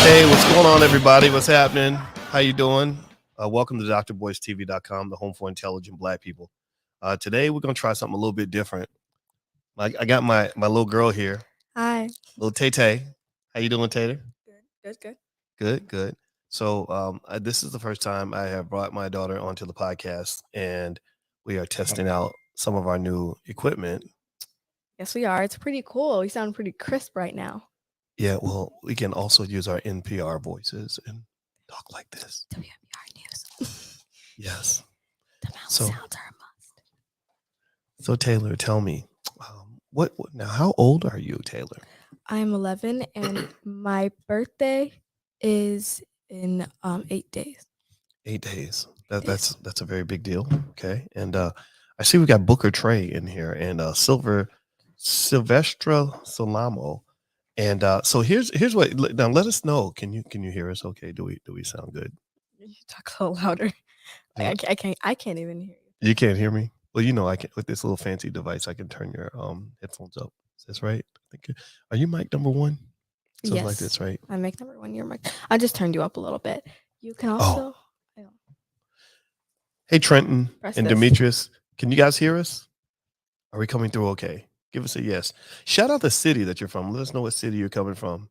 Hey, what's going on, everybody? What's happening? How you doing? Welcome to drboycetv.com, the home for intelligent Black people. Today, we're going to try something a little bit different. I got my little girl here, Hi. little Tay-Tay. How you doing, Tater? Good. Good. So this is the first time I have brought my daughter onto the podcast, and we are testing out some of our new equipment. Yes, we are. It's pretty cool. You sound pretty crisp right now. Yeah, well, we can also use our NPR voices and talk like this. WMPR News. Yes. The mouth So- sounds are a must. So Taylor, tell me, what now? How old are you, Taylor? I'm 11 and my birthday is in 8 days. 8 days. That's a very big deal. Okay, and I see we got Booker Trey in here and Sylvestra Solamo, and so here's what. Now let us know. Can you hear us? Okay, do we sound good? You talk a little louder. Yeah. I can't even hear you. You can't hear me. Well, you know I can with this little fancy device. I can turn your headphones up. Is this right? I think are you mic number one? Something Yes. like this, right? I make number one. You're mic. I just turned you up a little bit. You can also. Hey, Trenton Press and this. Demetrius, can you guys hear us? Are we coming through okay? Give us a yes. Shout out the city that you're from. Let us know what city you're coming from.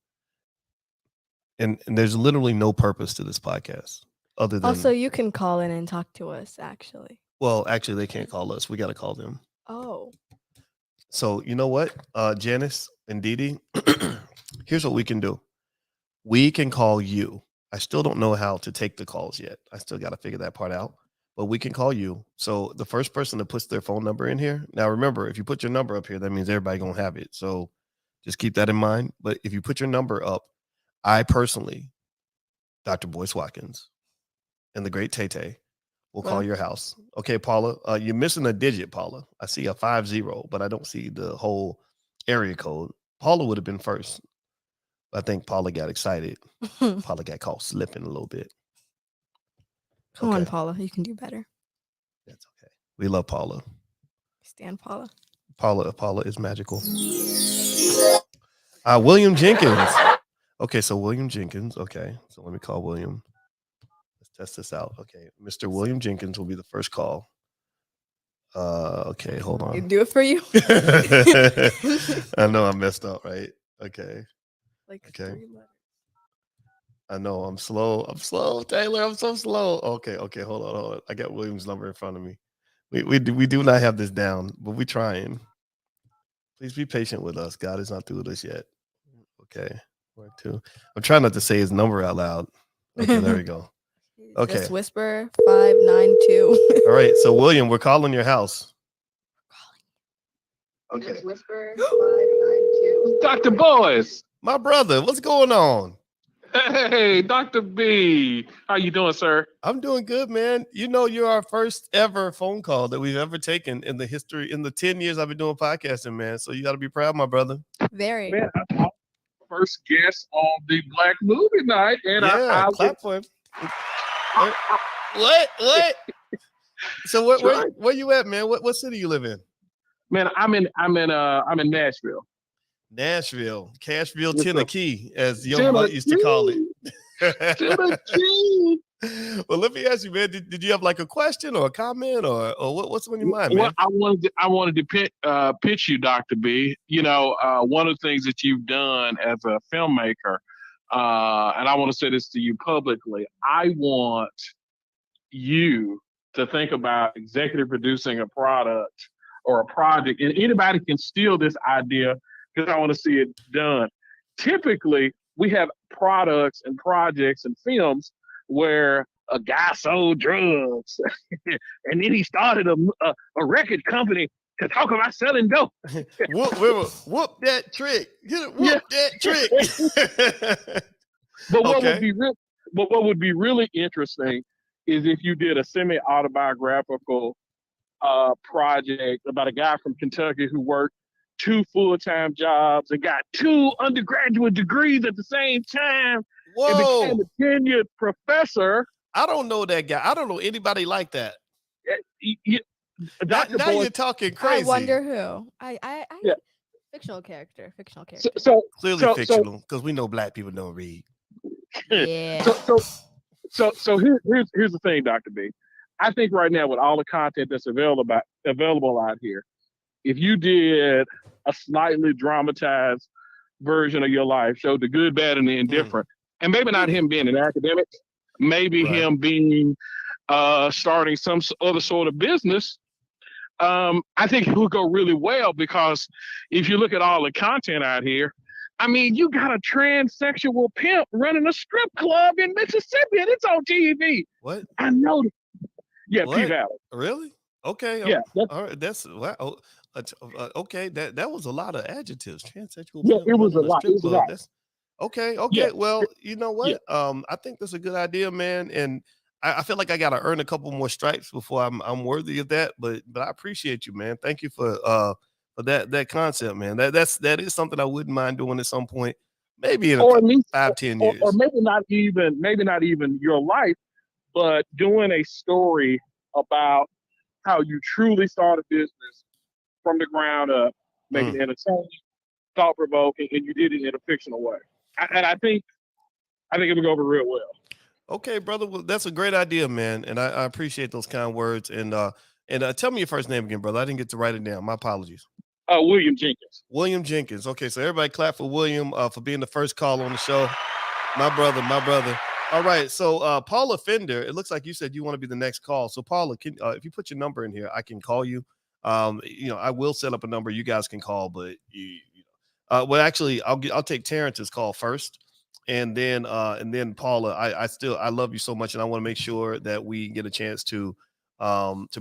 And there's literally no purpose to this podcast other than. Also, you can call in and talk to us, actually. Well, actually, they can't call us. We got to call them. Oh. So, you know what, Janice and Dee Dee, here's what we can do. We can call you. I still don't know how to take the calls yet. I still got to figure that part out. But we can call you. So the first person that puts their phone number in here. Now, remember, if you put your number up here, that means everybody going to have it. So just keep that in mind. But if you put your number up, I personally, Dr. Boyce Watkins, and the great Tay-Tay will call your house. Okay, Paula, you're missing a digit, Paula. I see a 50, but I don't see the whole area code. Paula would have been first. I think Paula got excited. Paula got caught slipping a little bit. Come on, Paula. You can do better. That's okay. We love Paula. Stand Paula. Paula is magical. William Jenkins. Okay, so William Jenkins. Okay, so let me call William. Let's test this out. Okay, Mr. William Jenkins will be the first call. Okay, hold on. Do it for you. I know I messed up, right? Okay. Like Okay. 3 letters. I know I'm slow, Taylor. I'm so slow. Okay. Hold on. I got William's number in front of me. We do not have this down, but we're trying. Please be patient with us. God is not through with us yet. Okay. 1, 2. I'm trying not to say his number out loud. Okay, there we go. Okay. Just whisper 592. All right. So William, we're calling your house. Okay. Just whisper 592. Dr. Boyce. My brother, what's going on? Hey, Dr. B. How you doing, sir? I'm doing good, man. You know, you're our first ever phone call that we've ever taken in the history, in the 10 years I've been doing podcasting, man. So you got to be proud, my brother. Very. Man, I'm first guest on the Black Movie Night, and Yeah, I clap for him. What? So where you at, man? What city you live in? Man, I'm in Nashville. Nashville, Cashville, Yes, sir. Tennessee, as young buck used to call it. Tennessee. Well, let me ask you, man. Did you have like a question or a comment or what's on your mind, Well, man? I wanted to pitch you, Dr. B. You know, one of the things that you've done as a filmmaker, and I want to say this to you publicly. I want you to think about executive producing a product or a project, and anybody can steal this idea because I want to see it done. Typically, we have products and projects and films where a guy sold drugs and then he started a record company to talk about selling dope. whoop that trick. Whoop that trick. But Okay. what would be really interesting is if you did a semi-autobiographical project about a guy from Kentucky who worked 2 full-time jobs and got 2 undergraduate degrees at the same time and became a tenured professor. I don't know that guy. I don't know anybody like that. Dr. Now Boyce, you're talking crazy. I wonder who. Yeah. Fictional character. So Clearly fictional, because we know Black people don't read. Yeah. Here's the thing, Dr. B. I think right now with all the content that's available out here, if you did a slightly dramatized version of your life, showed the good, bad, and the Mm, indifferent, and maybe not him being an academic, maybe right. him being starting some other sort of business, I think it will go really well because if you look at all the content out here, I mean, you got a transsexual pimp running a strip club in Mississippi, and it's on TV. What? I know. Yeah, P What? Valley. Really? Okay. Yeah, All right. That's wow. Okay. That was a lot of adjectives. Transsexual yeah. pimp It was a running a lot. It strip was a club. lot. That's okay. Yeah, Okay. Well, you know yeah. what? I think that's a good idea, man. And I feel like I gotta earn a couple more stripes before I'm worthy of that. But I appreciate you, man. Thank you for that concept, man. That is something I wouldn't mind doing at some point, maybe in a Or at least, 5, 10 years. maybe not even your life, but doing a story about how you truly start a business from the ground up, make it Mm. entertaining, thought provoking, and you did it in a fictional way. And I think it'll go over real well. Okay, brother. Well, that's a great idea, man, and I appreciate those kind words. And tell me your first name again, brother. I didn't get to write it down. My apologies. William Jenkins. William Jenkins. Okay, so everybody clap for William for being the first call on the show. My brother, my brother. All right, so Paula Fender. It looks like you said you want to be the next call. So Paula, can if you put your number in here, I can call you. I will set up a number you guys can call, but well, actually, I'll take Terrence's call first, and then Paula. I love you so much, and I want to make sure that we get a chance to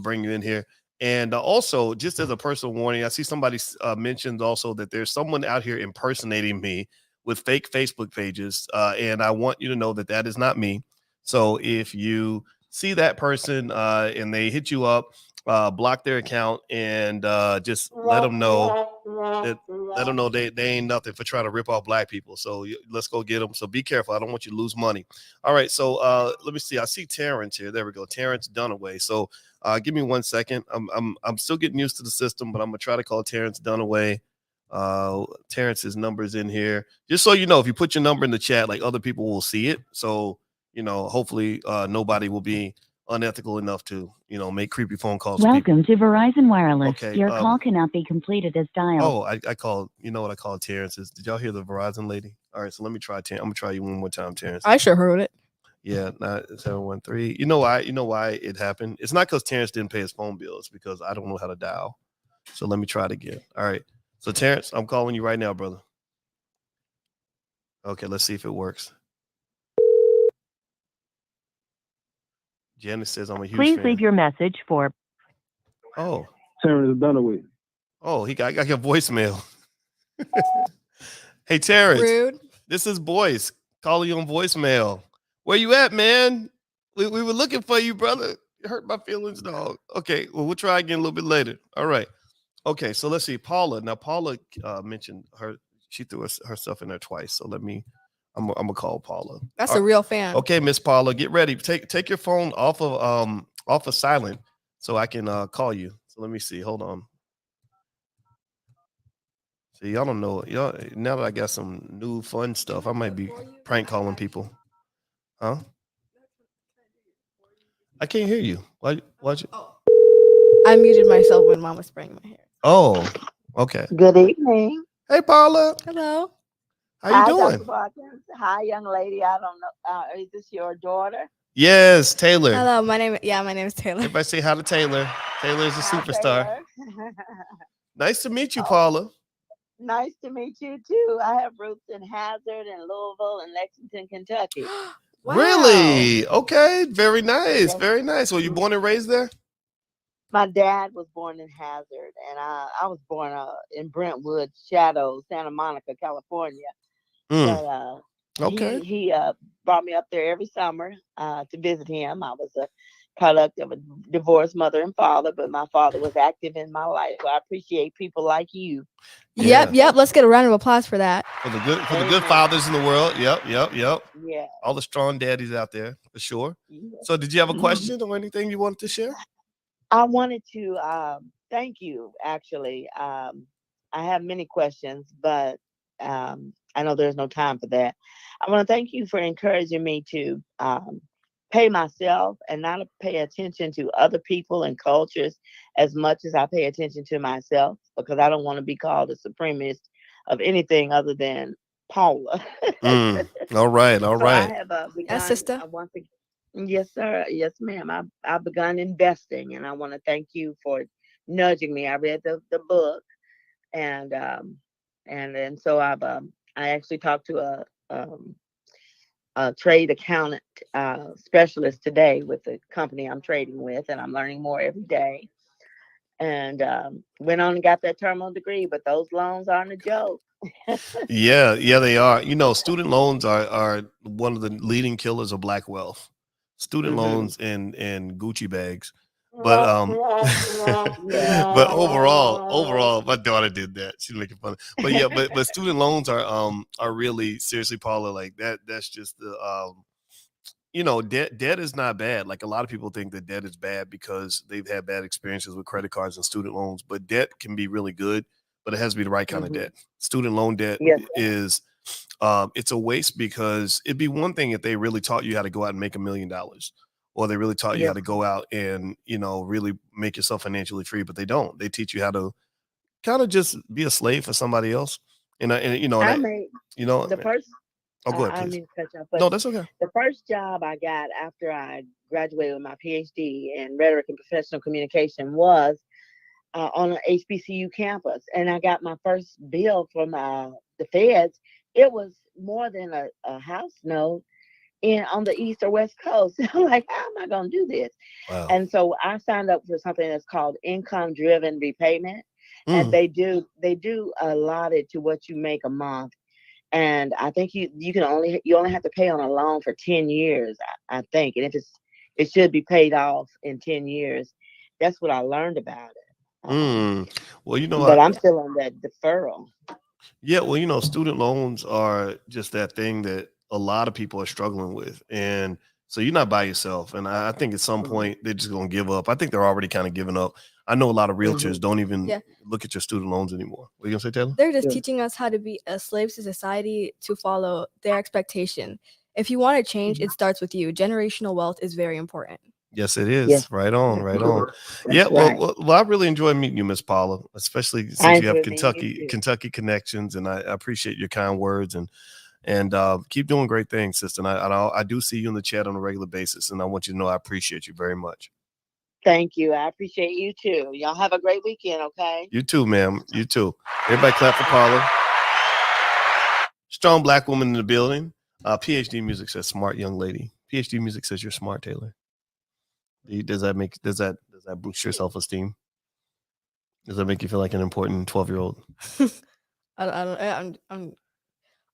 bring you in here. And also, just as a personal warning, I see somebody mentioned also that there's someone out here impersonating me with fake Facebook pages, and I want you to know that that is not me. So if you see that person and they hit you up, block their account and just let them know that they ain't nothing for trying to rip off black people. So let's go get them. So be careful. I don't want you to lose money. All right. So let me see. I see Terrence here. There we go. Terrence Dunaway. So give me 1 second. I'm still getting used to the system, but I'm gonna try to call Terrence Dunaway. Terrence's number's in here. Just so you know, if you put your number in the chat, like other people will see it. So hopefully nobody will be unethical enough to make creepy phone calls. Welcome to Verizon Wireless. Okay, Your call cannot be completed as dialed. Oh, I called. You know what I called Terrence's? Did y'all hear the Verizon lady? All right, so let me try. I'm gonna try you one more time, Terrence. I sure heard it. Yeah, 9713. You know why? You know why it happened? It's not because Terrence didn't pay his phone bill. It's because I don't know how to dial. So let me try it again. All right. So Terrence, I'm calling you right now, brother. Okay, let's see if it works. Janice says I'm a huge Please fan. leave your message for. Oh, Terrence Dunaway. oh, I got your voicemail. Hey, Terrence, Rude. this is Boyce calling you on voicemail. Where you at, man? We were looking for you, brother. You hurt my feelings, dog. Okay, well, we'll try again a little bit later. All right. Okay, so let's see. Paula. Now, Paula mentioned her. She threw herself in there twice. So I'm gonna call Paula. That's a real fan. Okay, Miss Paula, get ready. Take your phone off of silent so I can call you. So let me see. Hold on. See, y'all don't know. Y'all now that I got some new fun stuff, I might be prank calling people. Huh? I can't hear you. Why? I muted myself when mom was spraying my hair. Oh, okay. Good evening. Hey, Paula. Hello. How you Hi, doing? Dr. Watkins. Hi, young lady. I don't know. Is this your daughter? Yes, Taylor. Hello. My name is Taylor. Everybody say hi to Taylor. Taylor is a Hi, superstar. Taylor. Nice to meet you, Oh, Paula. nice to meet you too. I have roots in Hazard and Louisville and Lexington, Kentucky. Wow. Really? Okay. Very nice. Yes. Very nice. Were you born and raised there? My dad was born in Hazard, and I was born in Brentwood, Shadows, Santa Monica, California. Mm, But okay. he brought me up there every summer to visit him. I was a product of a divorced mother and father, but my father was active in my life. So I appreciate people like you. Yep. Let's get a round of applause for that. For the good Amen. fathers in the world. Yep. Yeah. All the strong daddies out there for sure. Yeah. So, did you have a Mhm. question or anything you wanted to share? I wanted to thank you, actually. I have many questions, but I know there's no time for that. I want to thank you for encouraging me to pay myself and not pay attention to other people and cultures as much as I pay attention to myself, because I don't want to be called a supremacist of anything other than Paula. All right, all So I right. have Yes, begun sister. once again. Yes, sir. Yes, ma'am. I've begun investing, and I want to thank you for nudging me. I read the book, and and so I actually talked to a trade accountant specialist today with the company I'm trading with, and I'm learning more every day. And went on and got that terminal degree, but those loans aren't a joke. Yeah, yeah, they are. You know, student loans are one of the leading killers of black wealth. Student Hmm. loans and Gucci bags. But but Yeah. overall, my daughter did that. She's making fun. But yeah, but student loans are really seriously, Paula, like that. That's just the you know, debt is not bad. Like a lot of people think that debt is bad because they've had bad experiences with credit cards and student loans. But debt can be really good, but it has to be the right kind of Hmm. debt. Student loan debt Yes. is it's a waste because it'd be one thing if they really taught you how to go out and make $1 million, or they really taught you how Yes. to go out and really make yourself financially free. But they don't. They teach you how to kind of just be a slave for somebody else. And I that made you know. the first. Oh, go ahead, I don't please. mean to cut you off, No, but that's okay. the first job I got after I graduated with my PhD in rhetoric and professional communication was on an HBCU campus, and I got my first bill from the feds. It was more than a house note in on the east or west coast. I'm like, how am I going to do this? Wow. And so I signed up for something that's called income driven repayment, and Mm. they do allot it to what you make a month. And I think you only have to pay on a loan for 10 years, I think. And if it should be paid off in 10 years. That's what I learned about it. Well, But I'm still on that deferral. yeah, well, student loans are just that thing that a lot of people are struggling with. And so you're not by yourself. And I think at some Mhm. point they're just going to give up. I think they're already kind of giving up. I know a lot of Mhm. realtors don't even Yeah. look at your student loans anymore. What are you going to say, Taylor? They're just Yeah. teaching us how to be a slave to society to follow their expectation. If you want to change, Mhm. it starts with you. Generational wealth is very important. Yes, it Yes, is. Right on, that's right on. Yeah, that's right. well, I really enjoy meeting you, Miss Paula, especially I since you have enjoy meeting you too. Kentucky connections, and I appreciate your kind words and keep doing great things, sister. And I do see you in the chat on a regular basis, and I want you to know I appreciate you very much. Thank you. I appreciate you too. Y'all have a great weekend, okay? You too, ma'am. You too. Everybody clap for Paula. Strong black woman in the building. PhD music says smart young lady. PhD music says you're smart, Taylor. Does that boost your self esteem? Does that make you feel like an important 12-year-old? I don't.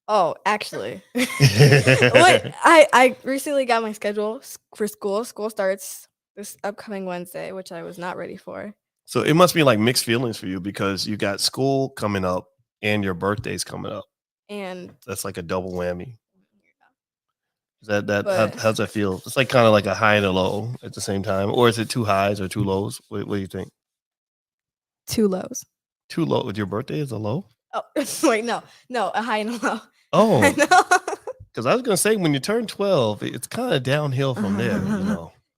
Oh, actually, what I recently got my schedule for school. School starts this upcoming Wednesday, which I was not ready for. So it must be like mixed feelings for you because you got school coming up and your birthday's coming up. And That's like a double whammy. but How's that feel? It's like kind of like a high and a low at the same time, or is it two highs or two lows? What do you think? two lows. Too low with your birthday is a low? Oh wait, no, a high and a low. Oh, I know. because I was gonna say when you turn 12, it's kind of downhill from there.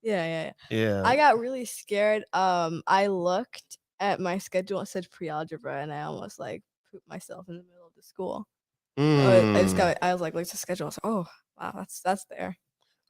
Yeah. Yeah. I got really scared. I looked at my schedule and said pre-algebra, and I almost like pooped myself in the middle of the school. I was like, let's just schedule. I was like, oh wow, that's there.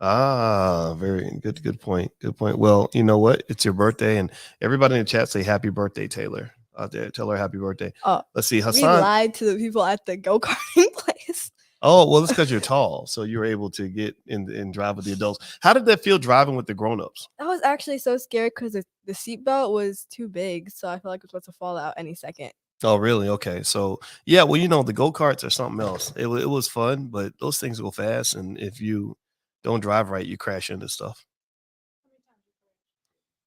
Very good. Good point. Good point. Well, you know what? It's your birthday, and everybody in the chat say happy birthday, Taylor. Out there, tell her happy birthday. Oh, Let's see, we Hassan. lied to the people at the go-karting place. Oh, well, it's because you're tall, so you're able to get in and drive with the adults. How did that feel driving with the grown-ups? I was actually so scared because the seatbelt was too big, so I felt like it was about to fall out any second. Oh, really? Okay. So, yeah, well, the go-karts are something else. It was fun, but those things go fast, and if you don't drive right, you crash into stuff.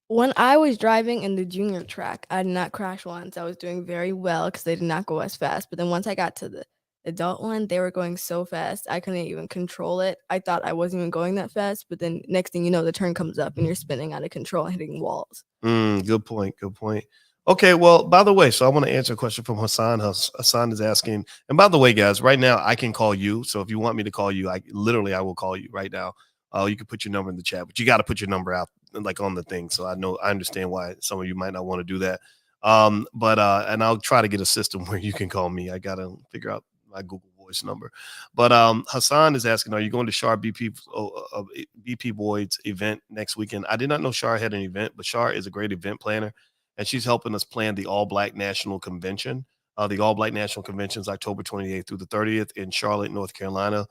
When I was driving in the junior track, I did not crash once. I was doing very well because they did not go as fast. But then once I got to the adult one, they were going so fast I couldn't even control it. I thought I wasn't even going that fast, but then next thing you know, the turn comes up and you're spinning out of control and hitting walls. Good point. Good point. Okay, well, by the way, so I want to answer a question from Hassan. Hassan is asking, and by the way, guys, right now I can call you. So if you want me to call you, I will call you right now. You can put your number in the chat, but you got to put your number out like on the thing. So I understand why some of you might not want to do that. But and I'll try to get a system where you can call me. I gotta figure out my Google Voice number. But Hassan is asking, are you going to Shar BP Boyd's event next weekend? I did not know Shar had an event, but Shar is a great event planner and she's helping us plan the All Black National Convention. The All Black National Convention is October 28th through the 30th in Charlotte, North Carolina.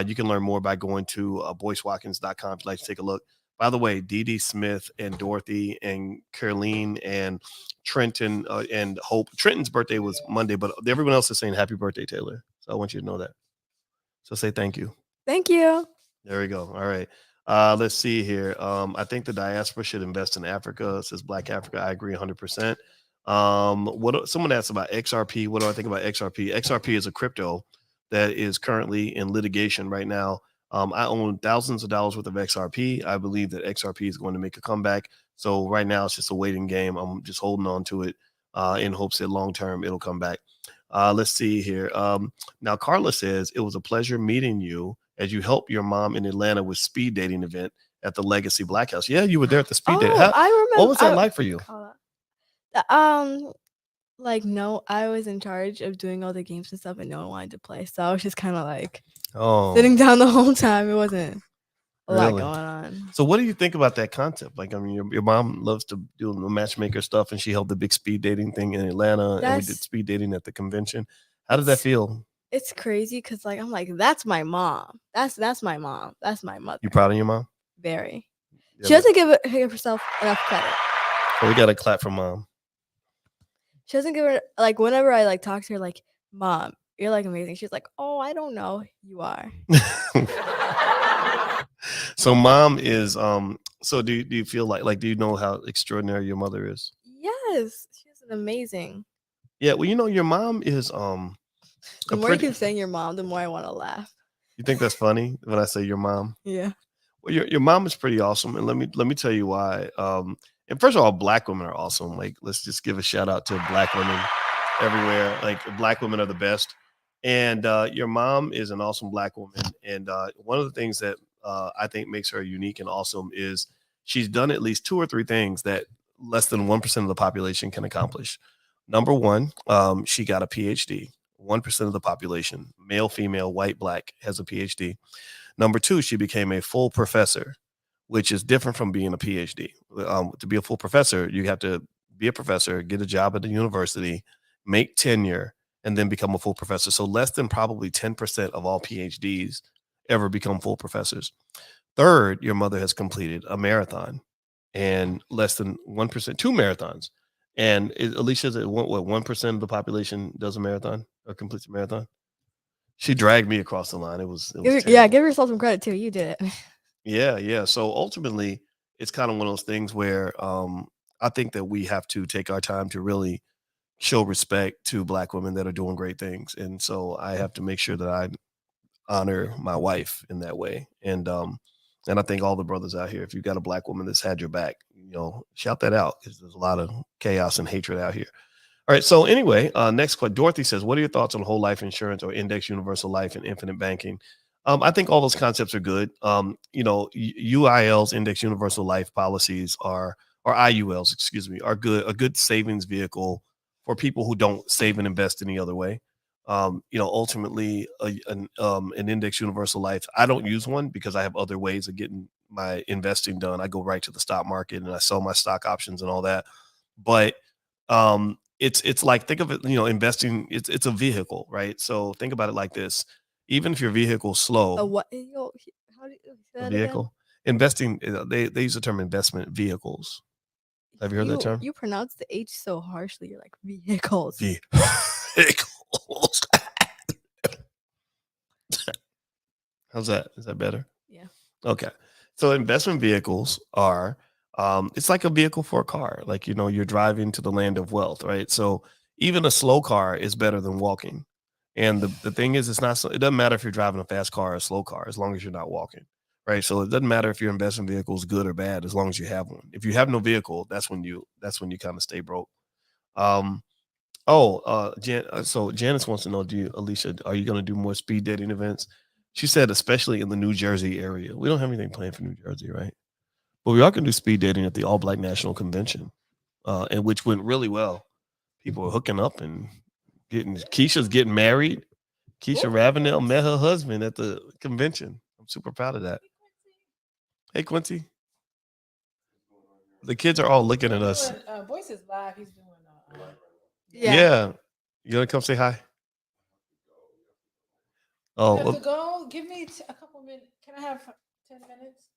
You can learn more by going to boycewatkins.com if you'd like to take a look. By the way, Dee Dee Smith and Dorothy and Caroline and Trenton and Hope. Trenton's birthday was Monday, but everyone else is saying happy birthday, Taylor. So I want you to know that. So say thank you. Thank you. There we go. All right. Let's see here. I think the diaspora should invest in Africa. It says Black Africa. I agree 100%. Someone asked about XRP. What do I think about XRP? XRP is a crypto that is currently in litigation right now. I own thousands of dollars worth of XRP. I believe that XRP is going to make a comeback. So right now it's just a waiting game. I'm just holding on to it in hopes that long term it'll come back. Let's see here. Now Carla says it was a pleasure meeting you as you helped your mom in Atlanta with speed dating event at the Legacy Black House. Yeah, you were there at the speed date. I remember. What was that like for you? Like no, I was in charge of doing all the games and stuff, and no one wanted to play, so I was just kind of like sitting down the whole time. It wasn't a lot going on. So, what do you think about that concept? Like, I mean, your mom loves to do the matchmaker stuff, and she held the big speed dating thing in Atlanta, and we did speed dating at the convention. How did that feel? It's crazy because, like, I'm like, that's my mom. That's my mom. That's my mother. You proud of your mom? Very. Yeah, she doesn't give herself enough credit. So we got to clap for mom. She doesn't give her, like, whenever I like talk to her, like, Mom, you're like amazing. She's like, oh, I don't know. You are. So mom is so do you feel like do you know how extraordinary your mother is? Yes, she's an amazing. Yeah, well, you know, your mom is the more you keep saying your mom, the more I want to laugh. You think that's funny when I say your mom? Yeah. Well, your mom is pretty awesome, and let me tell you why. And first of all, Black women are awesome. Like, let's just give a shout out to Black women everywhere. Like, Black women are the best. And your mom is an awesome Black woman. And one of the things that I think makes her unique and awesome is she's done at least 2 or 3 things that less than 1% of the population can accomplish. Number one, she got a PhD. 1% of the population, male, female, white, Black, has a PhD. Number 2, she became a full professor, which is different from being a PhD. To be a full professor, you have to be a professor, get a job at the university, make tenure, and then become a full professor. So less than probably 10% of all PhDs ever become full professors. Third, your mother has completed a marathon, and less than 1%, 2 marathons. And Alicia, 1% of the population does a marathon or completes a marathon? She dragged me across the line. It was yeah, give yourself some credit too. You did it. Yeah. So ultimately, it's kind of one of those things where I think that we have to take our time to really show respect to Black women that are doing great things. And so I have to make sure that I honor my wife in that way. And I think all the brothers out here, if you've got a Black woman that's had your back, you know, shout that out, because there's a lot of chaos and hatred out here. All right. So anyway, next question. Dorothy says, what are your thoughts on whole life insurance or index universal life and infinite banking? I think all those concepts are good. You know, UILs, index universal life policies or IULs, excuse me, are good. A good savings vehicle for people who don't save and invest any other way. You know, ultimately an index universal life, I don't use one because I have other ways of getting my investing done. I go right to the stock market and I sell my stock options and all that. But it's like, think of it, you know, investing, it's a vehicle, right? So think about it like this. Even if your vehicle's slow, How do you say that vehicle again? investing, they use the term investment vehicles. Have you heard that term? You pronounce the H so harshly. You're like vehicles. Vehicles. How's that? Is that better? Yeah. Okay. So investment vehicles are, it's like a vehicle for a car. Like, you know, you're driving to the land of wealth, right? So even a slow car is better than walking. And the thing is, it doesn't matter if you're driving a fast car or a slow car, as long as you're not walking, right? So it doesn't matter if your investment vehicle is good or bad, as long as you have one. If you have no vehicle, that's when you kind of stay broke. So Janice wants to know, Alicia, are you going to do more speed dating events? She said, especially in the New Jersey area. We don't have anything planned for New Jersey, right? But we are going to do speed dating at the All Black National Convention, and which went really well. People are hooking up and Keisha's getting married. Keisha Ravenel met her husband at the convention. I'm super proud of that. Hey, Quincy. The kids are all looking at us. Boyce is live. He's doing. Yeah. You going to come say hi? I have Oh, to go. Give me a couple minutes. Can I have 10 minutes?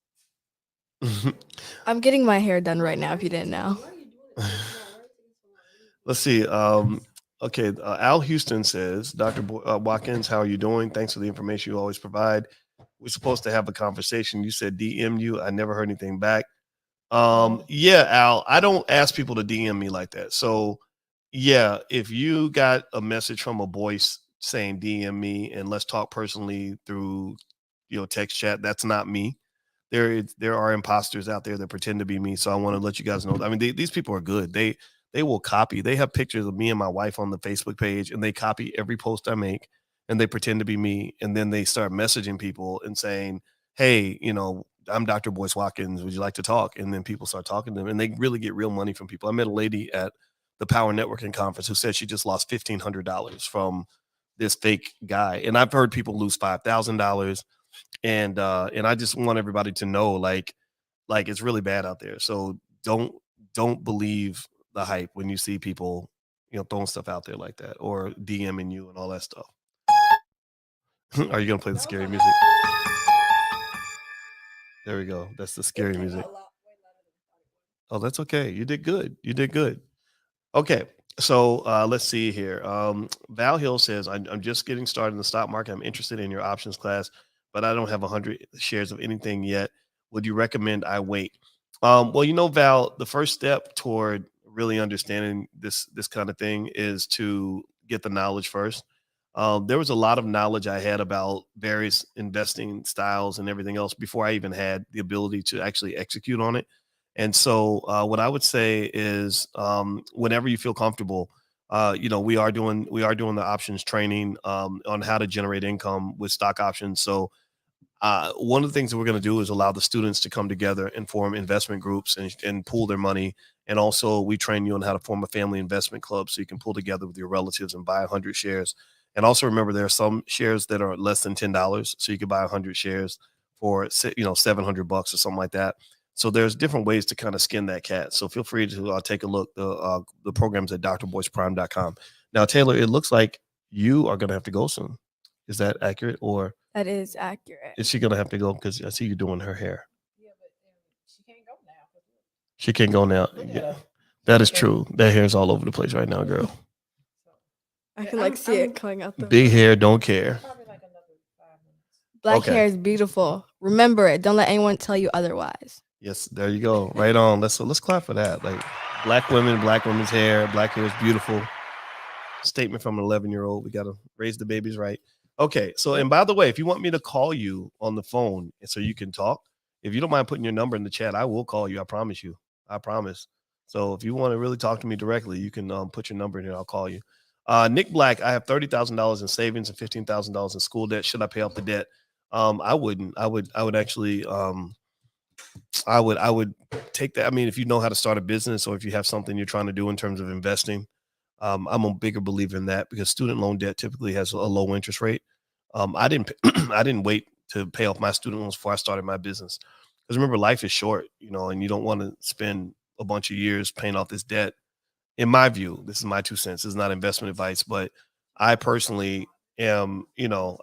I'm getting my hair done right now. If you didn't know. let's see. Okay. Al Houston says, Dr. Watkins, how are you doing? Thanks for the information you always provide. We're supposed to have a conversation. You said DM you. I never heard anything back. Yeah, Al, I don't ask people to DM me like that. So yeah, if you got a message from a Boyce saying DM me and let's talk personally through text chat, that's not me. There are imposters out there that pretend to be me. So I want to let you guys know. I mean, these people are good. They will copy. They have pictures of me and my wife on the Facebook page, and they copy every post I make, and they pretend to be me, and then they start messaging people and saying, "Hey, I'm Dr. Boyce Watkins. Would you like to talk?" And then people start talking to them, and they really get real money from people. I met a lady at the Power Networking Conference who said she just lost $1,500 from this fake guy, and I've heard people lose $5,000. And I just want everybody to know, like it's really bad out there. So don't believe the hype when you see people, throwing stuff out there like that or DMing you and all that stuff. Are you gonna play the scary music? There we go. That's the scary music. Oh, that's okay. You did good. You did good. Okay. So let's see here. Val Hill says, I'm just getting started in the stock market. I'm interested in your options class, but I don't have 100 shares of anything yet. Would you recommend I wait? Well, Val, the first step toward really understanding this kind of thing is to get the knowledge first. There was a lot of knowledge I had about various investing styles and everything else before I even had the ability to actually execute on it. And so what I would say is whenever you feel comfortable, we are doing the options training on how to generate income with stock options. So one of the things that we're going to do is allow the students to come together and form investment groups and pool their money. And also we train you on how to form a family investment club so you can pull together with your relatives and buy 100 shares. And also remember, there are some shares that are less than $10. So you could buy 100 shares for, $700 or something like that. So there's different ways to kind of skin that cat. So feel free to take a look. The program's at drboyceprime.com. Now, Taylor, it looks like you are going to have to go soon. Is that accurate? Or That is accurate. is she going to have to go? Because I see you doing her hair. Yeah, but she can't go now. She can't go now. Yeah, that is true. That hair's all over the place right now, girl. I can see it coming out the Big hair, don't care. Probably like another 5 minutes. Black Okay. hair is beautiful. Remember it. Don't let anyone tell you otherwise. Yes, there you go. Right on. Let's clap for that. Like black women's hair. Black hair is beautiful. Statement from an 11-year-old. We got to raise the babies right. Okay. So, and by the way, if you want me to call you on the phone so you can talk, if you don't mind putting your number in the chat, I will call you. I promise you. I promise. So if you want to really talk to me directly, you can put your number in here. I'll call you. Nick Black, I have $30,000 in savings and $15,000 in school debt. Should I pay off the debt? I wouldn't. I would actually. I would take that. I mean, if you know how to start a business or if you have something you're trying to do in terms of investing, I'm a bigger believer in that because student loan debt typically has a low interest rate. I didn't I didn't wait to pay off my student loans before I started my business because remember, life is short, and you don't want to spend a bunch of years paying off this debt. In my view, this is my 2 cents. This is not investment advice, but I personally am,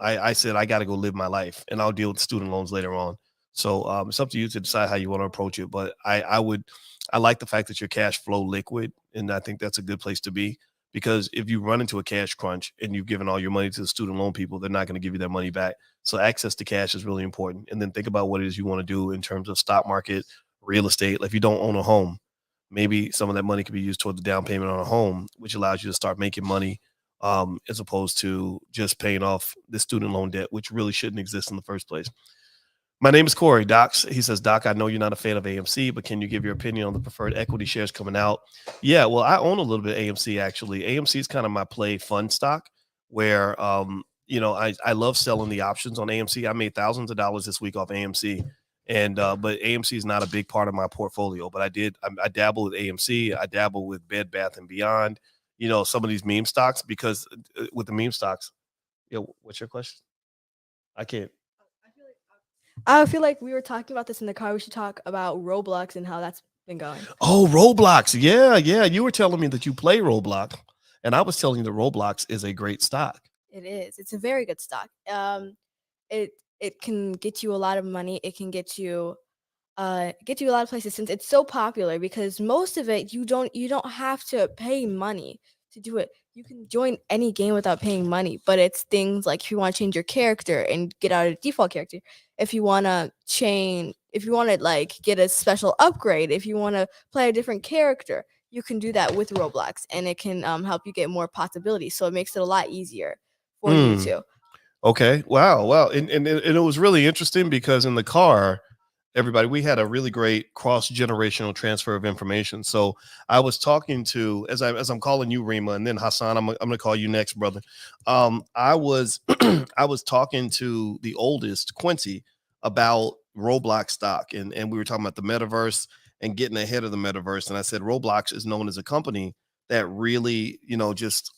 I said I got to go live my life and I'll deal with student loans later on. So it's up to you to decide how you want to approach it. But I like the fact that your cash flow liquid. And I think that's a good place to be because if you run into a cash crunch and you've given all your money to the student loan people, they're not going to give you that money back. So access to cash is really important. And then think about what it is you want to do in terms of stock market, real estate. Like if you don't own a home, maybe some of that money could be used toward the down payment on a home, which allows you to start making money as opposed to just paying off the student loan debt, which really shouldn't exist in the first place. My name is Corey. Docs, he says, Doc, I know you're not a fan of AMC, but can you give your opinion on the preferred equity shares coming out? Yeah, well, I own a little bit of AMC actually. AMC is kind of my play fund stock where, I love selling the options on AMC. I made thousands of dollars this week off AMC. And but AMC is not a big part of my portfolio, but I dabble with AMC. I dabble with Bed Bath and Beyond, some of these meme stocks, because with the meme stocks, what's your question? I can't. I feel like we were talking about this in the car. We should talk about Roblox and how that's been going. Oh, Roblox. Yeah. You were telling me that you play Roblox, and I was telling you that Roblox is a great stock. It is. It's a very good stock. It can get you a lot of money. It can get you a lot of places, since it's so popular, because most of it you don't have to pay money to do it. You can join any game without paying money, but it's things like if you want to change your character and get out of the default character, if you want to like get a special upgrade, if you want to play a different character, you can do that with Roblox, and it can help you get more possibilities. So it makes it a lot easier for you too. Okay. Wow. And it was really interesting because in the car, everybody, we had a really great cross-generational transfer of information. So I was talking to, as I'm calling you Rima, and then Hassan, I'm going to call you next, brother. I was I was talking to the oldest, Quincy, about Roblox stock, and we were talking about the metaverse and getting ahead of the metaverse. And I said Roblox is known as a company that really, just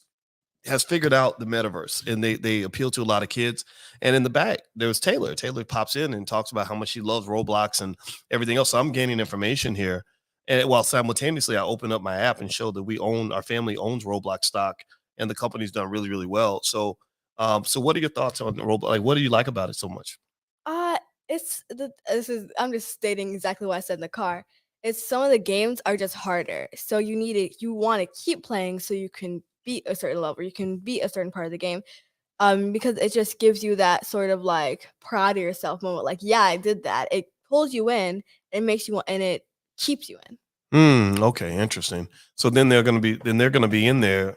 has figured out the metaverse, and they appeal to a lot of kids. And in the back, there's Taylor. Taylor pops in and talks about how much she loves Roblox and everything else. So I'm gaining information here. And while simultaneously I open up my app and show that our family owns Roblox stock, and the company's done really, really well. So, so what are your thoughts on Roblox? Like, what do you like about it so much? I'm just stating exactly what I said in the car. It's some of the games are just harder. So you want to keep playing so you can beat a certain level, you can beat a certain part of the game. Because it just gives you that sort of like proud of yourself moment. Like, yeah, I did that. It pulls you in, it makes you want, and it keeps you in. Okay, interesting. So then they're gonna be in there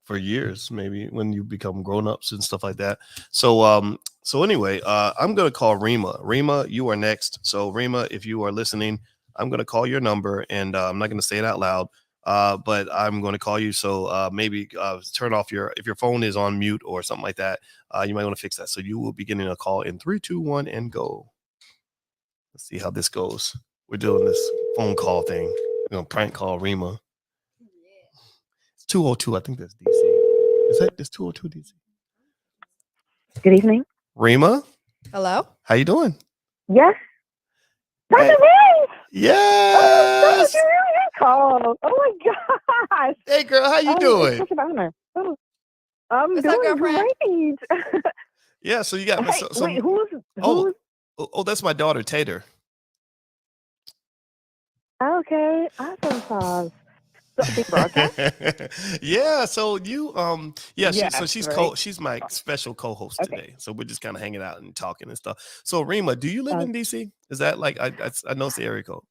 for years, maybe when you become grown-ups and stuff like that. So anyway, I'm gonna call Rima. Rima, you are next. So Rima, if you are listening, I'm gonna call your number, and I'm not gonna say it out loud. But I'm going to call you. So maybe turn off if your phone is on mute or something like that, you might want to fix that. So you will be getting a call in 3, 2, 1, and go. Let's see how this goes. We're doing this phone call thing. We're going to prank call Rima. It's 202. I think that's DC. Is that this 202 DC? Good evening. Rima? Hello? How you doing? Yes. Dr. Hey. Ray! Yes! Oh my gosh. Hey girl, how you doing? It's such an honor. Oh, I'm What's up, doing girlfriend? great. Yeah, so you got Hey, wait, who's oh, that's my daughter, Tater. okay? Awesome sauce. Big broadcast. Yeah, so you she's right? she's my special co-host Okay. today. So we're just kind of hanging out and talking and stuff. So Rima, do you live in DC? Is that like I know it's the area code?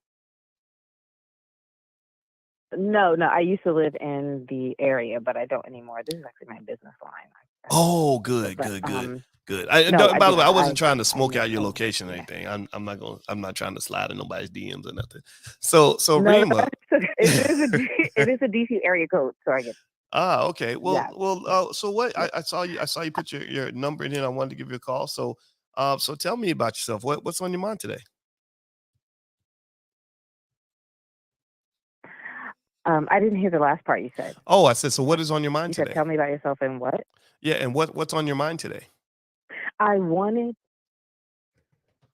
No, I used to live in the area, but I don't anymore. This is actually my business line. Oh, good. But, Good. no, By the way, I wasn't I- trying to I smoke out your know. location or Yeah. anything. I'm not trying to slide in nobody's DMs or nothing. So No, Rima, it is a DC area code, so I get. okay. Well, Yeah. so what I saw you put your number in here. I wanted to give you a call. So so tell me about yourself. What's on your mind today? I didn't hear the last part you said. Oh, I said, so what is on your mind You today? said, tell me about yourself and what? Yeah, and what's on your mind today? I wanted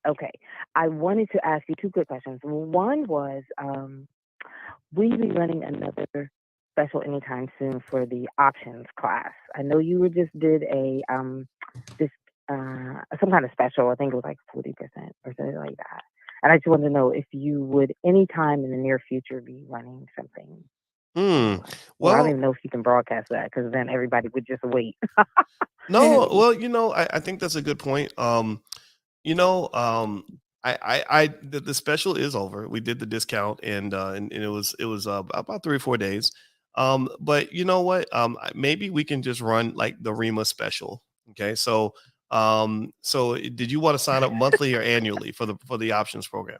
to ask you two quick questions. One was, will you be running another special anytime soon for the options class? I know you just did a some kind of special. I think it was like 40% or something like that. And I just wanted to know if you would anytime in the near future be running something. Well, I don't even know if you can broadcast that, because then everybody would just wait. No, well, I think that's a good point. The special is over. We did the discount, and it was about 3 or 4 days. But you know what? Maybe we can just run like the Rima special. Okay, so So did you want to sign up monthly or annually for the options program?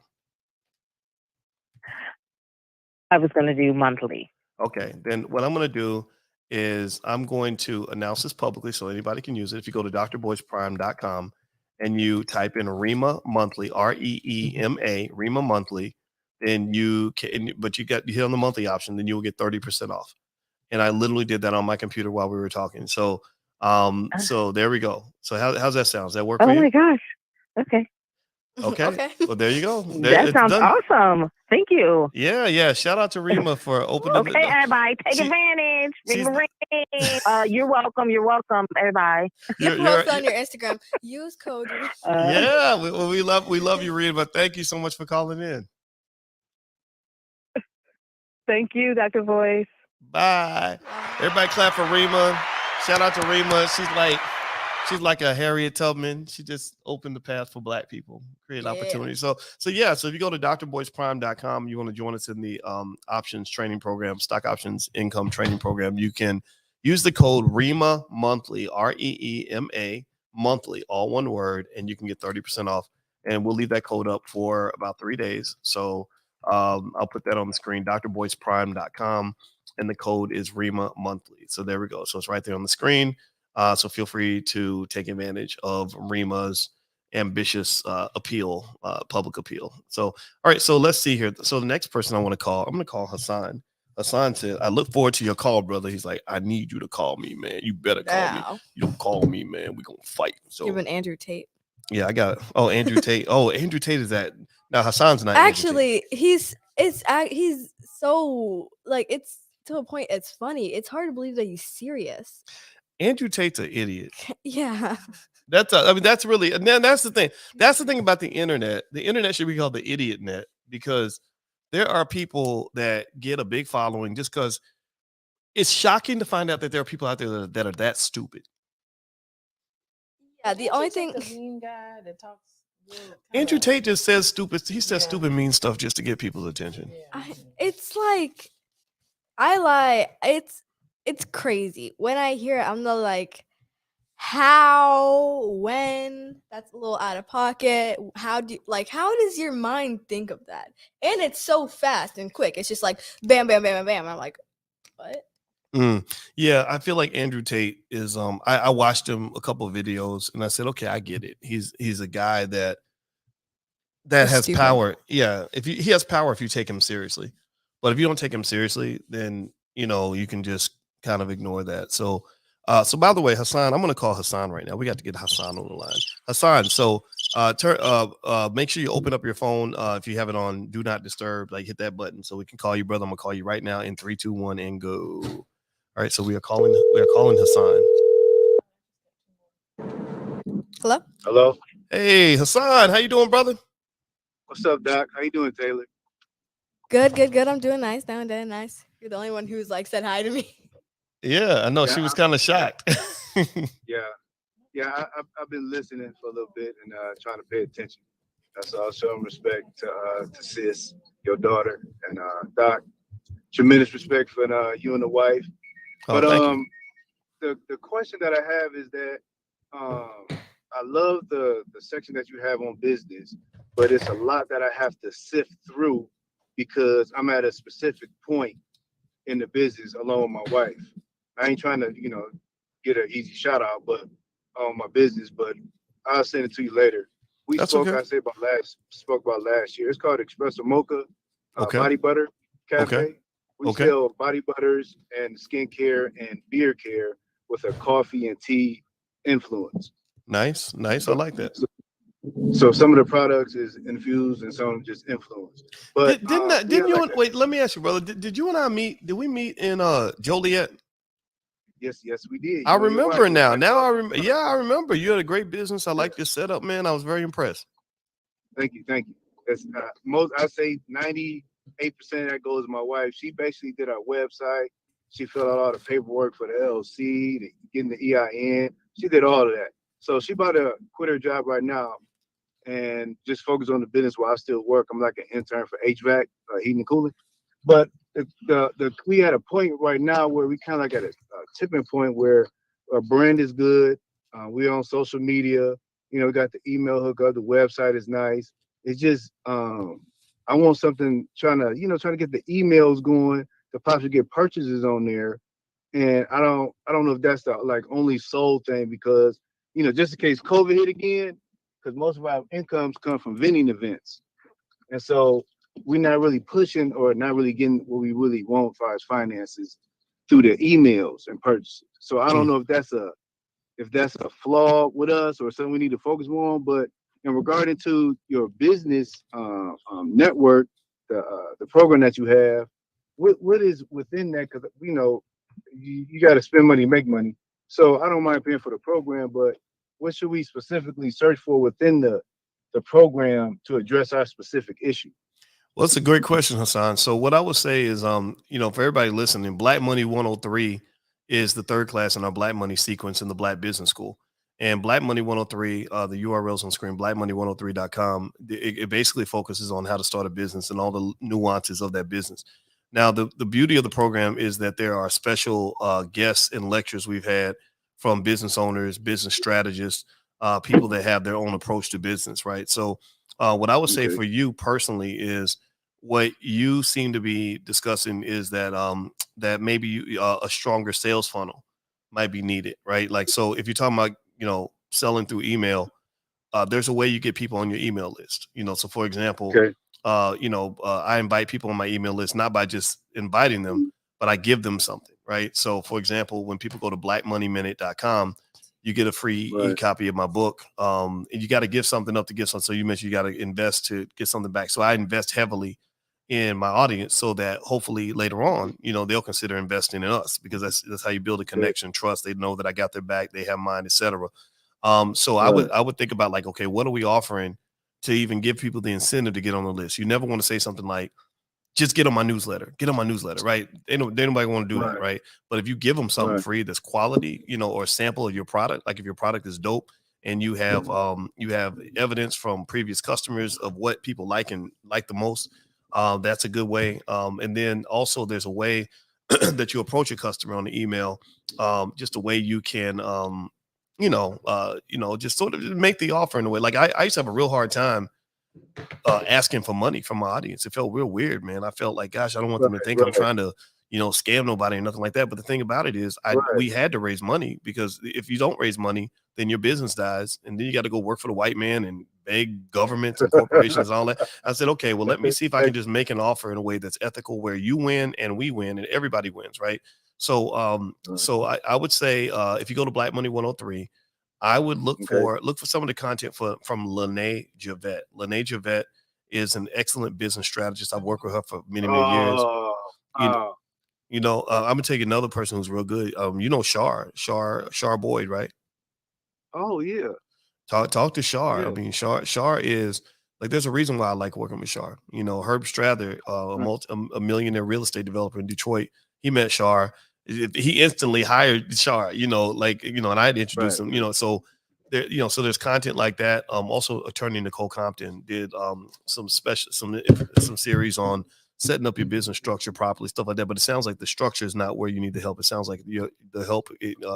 I was going to do monthly. Okay, then what I'm going to do is I'm going to announce this publicly so anybody can use it. If you go to drboyceprime.com and you type in Rima monthly, REEMA, Rima monthly, then you can, but you hit on the monthly option, then you will get 30% off. And I literally did that on my computer while we were talking. So, so there we go. So how's that sound? Does that work for you? Oh my gosh. Okay. Okay. Well, there you go. That sounds awesome. Thank you. Yeah. Shout out to Rima for opening. Okay, everybody, take advantage. You're welcome. You're welcome, everybody. Post on your Instagram. Use code. Yeah, we love you, Rima. Thank you so much for calling in. Thank you, Dr. Boyce. Bye. Everybody clap for Rima. Shout out to Rima. She's like a Harriet Tubman. She just opened the path for Black people, create opportunities. So if you go to drboyceprime.com, you want to join us in the options training program, stock options income training program, you can use the code REMA monthly, REEMA monthly, all one word, and you can get 30% off. And we'll leave that code up for about 3 days. So I'll put that on the screen, drboyceprime.com, and the code is REMA monthly. So there we go. So it's right there on the screen. So feel free to take advantage of Rima's ambitious public appeal. So, all right. So let's see here. So the next person I want to call, I'm going to call Hassan. Hassan said, I look forward to your call, brother. He's like, I need you to call me, man. You better call me. You don't call me, man. We're going to fight. So give an Andrew Tate. Yeah, I got it. Oh, Andrew Tate. Oh, Andrew Tate is that. Now Hassan's not. Actually, he's so like, it's to a point. It's funny. It's hard to believe that he's serious. Andrew Tate's an idiot. Yeah. That's really, and then that's the thing. That's the thing about the internet. The internet should be called the idiot net, because there are people that get a big following just because it's shocking to find out that there are people out there that are that stupid. Yeah, the only thing. The mean guy that talks. Andrew Tate just says stupid. He says stupid, mean stuff just to get people's attention. It's like, I lie. It's crazy when I hear it. I'm like, how, when? That's a little out of pocket. How does your mind think of that? And it's so fast and quick. It's just like bam, bam, bam, bam, bam. I'm like, what? Yeah, I feel like Andrew Tate is. I watched him a couple of videos and I said, okay, I get it. He's a guy that has stupid power. Yeah, he has power if you take him seriously, but if you don't take him seriously, then you can just kind of ignore that. So by the way, Hassan, I'm going to call Hassan right now. We got to get Hassan on the line. Hassan, so make sure you open up your phone. If you have it on Do Not Disturb, hit that button so we can call you, brother. I'm going to call you right now in 3, 2, 1, and go. All right, so we are calling Hassan. Hello. Hey, Hassan, how you doing, brother? What's up, Doc? How you doing, Taylor? Good. I'm doing nice. Doing nice. You're the only one who's said hi to me. Yeah, I know. Yeah, she was kind of shocked. Yeah. I've been listening for a little bit and trying to pay attention. So I'll show respect to sis, your daughter, and Doc. Tremendous respect for you and the wife. Oh, but the question that I have is that I love the section that you have on business, but it's a lot that I have to sift through because I'm at a specific point in the business along with my wife. I ain't trying to, get an easy shout out, but on my business, but I'll send it to you later. That's okay. I spoke about last year. It's called Espresso Mocha Body Butter Cafe. Okay. We sell body butters and skincare and beard care with a coffee and tea influence. Nice. I like that. So some of the products is infused and some just influenced. But didn't you? Wait, let me ask you, brother. Did you and I meet? Did we meet in Joliet? Yes, we did. I remember now. I remember. Yeah, I remember. You had a great business. I like your setup, man. I was very impressed. Thank you. That's I say 98% of that goes to my wife. She basically did our website. She filled out all the paperwork for the LLC, getting the EIN. She did all of that. So she about to quit her job right now and just focus on the business while I still work. I'm like an intern for HVAC, heating and cooling. But we had a point right now where we kind of at a tipping point where our brand is good. We're on social media. We got the email hookup. The website is nice. It's just I want something trying to get the emails going to possibly get purchases on there. And I don't know if that's the like only sole thing because just in case COVID hit again, because most of our incomes come from vending events, and so we're not really pushing or not really getting what we really want as far as finances through the emails and purchases. So I don't know if that's a flaw with us or something we need to focus more on. But in regarding to your business network, the program that you have, what is within that? Because you got to spend money, make money. So I don't mind paying for the program, but what should we specifically search for within the program to address our specific issue? Well, that's a great question, Hassan. So what I would say is, for everybody listening, Black Money 103 is the third class in our Black Money sequence in the Black Business School. And Black Money 103, the URL's on screen, blackmoney103.com. It basically focuses on how to start a business and all the nuances of that business. Now, the beauty of the program is that there are special guests and lectures we've had from business owners, business strategists, people that have their own approach to business, right? So what I would say for you personally is what you seem to be discussing is that that maybe a stronger sales funnel might be needed, right? Like, so if you're talking about, selling through email, there's a way you get people on your email list, so for example, I invite people on my email list, not by just inviting them, but I give them something, right? So for example, when people go to blackmoneyminute.com, you get a free e-copy of my book. And you got to give something up to get something. So you mentioned you got to invest to get something back. So I invest heavily in my audience so that hopefully later on, they'll consider investing in us, because that's how you build a connection, trust. They know that I got their back, they have mine, etc. So I would think about like, okay, what are we offering to even give people the incentive to get on the list? You never want to say something like, just get on my newsletter, right? They nobody want to do that, right? But if you give them something free that's quality, or a sample of your product, like if your product is dope and you have evidence from previous customers of what people like and like the most, that's a good way. And then also there's a way that you approach a customer on the email, just a way you can just sort of make the offer in a way. Like I used to have a real hard time asking for money from my audience. It felt real weird, man. I felt like, gosh, I don't want them to think I'm trying to, scam nobody or nothing like that. But the thing about it is we had to raise money, because if you don't raise money, then your business dies. And then you got to go work for the white man and beg governments and corporations and all that. I said, okay, well, let me see if I can just make an offer in a way that's ethical, where you win and we win and everybody wins, right? So so I would say if you go to Black Money 103, I would look for some of the content from Lene Javette. Lene Javette is an excellent business strategist. I've worked with her for many years. I'm gonna take another person who's real good. Shar Boyd, right? Oh yeah. Talk to Shar. Yeah. I mean, Shar is like, there's a reason why I like working with Shar. Herb Strather, a millionaire real estate developer in Detroit, he met Shar. He instantly hired Shar, and I had to introduce him, so there, so there's content like that. Also attorney Nicole Compton did some series on setting up your business structure properly, stuff like that. But it sounds like the structure is not where you need the help. It sounds like the help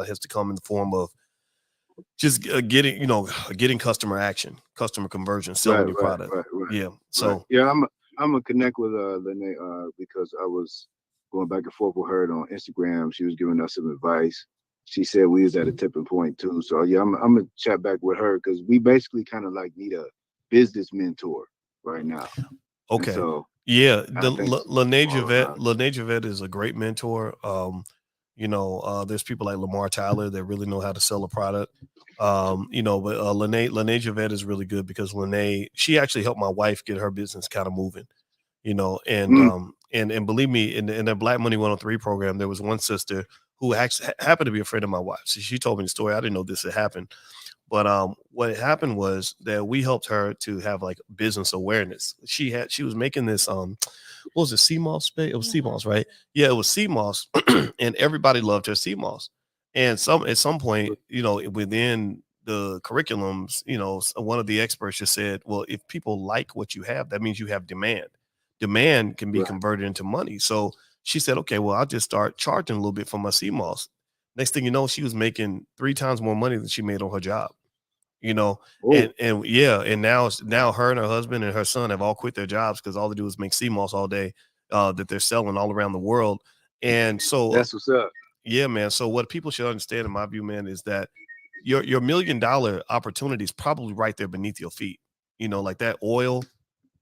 has to come in the form of just getting customer action, customer conversion, selling your product. Yeah. So yeah, I'm gonna connect with Lene because I was going back and forth with her on Instagram. She was giving us some advice. She said we was at a tipping point too. So yeah, I'm gonna chat back with her, because we basically kind of like need a business mentor right now. Okay. And so yeah, the Lene Javette is a great mentor. There's people like Lamar Tyler that really know how to sell a product. But Lene Javette is really good, because she actually helped my wife get her business kind of moving. And believe me, in the Black Money 103 program, there was one sister who actually happened to be a friend of my wife. So she told me the story. I didn't know this had happened. But what happened was that we helped her to have like business awareness. She was making this what was it, CMOS space? It was CMOS, right? Yeah, it was CMOS, and everybody loved her CMOS. And at some point, within the curriculums, one of the experts just said, well, if people like what you have, that means you have demand. Demand can be converted into money. So she said, okay, well, I'll just start charging a little bit for my CMOS. Next thing you know, she was making 3 times more money than she made on her job. And now her and her husband and her son have all quit their jobs because all they do is make CMOS all day that they're selling all around the world. And so that's what's up. Yeah, man. So what people should understand, in my view, man, is that your $1 million opportunity is probably right there beneath your feet. Like that oil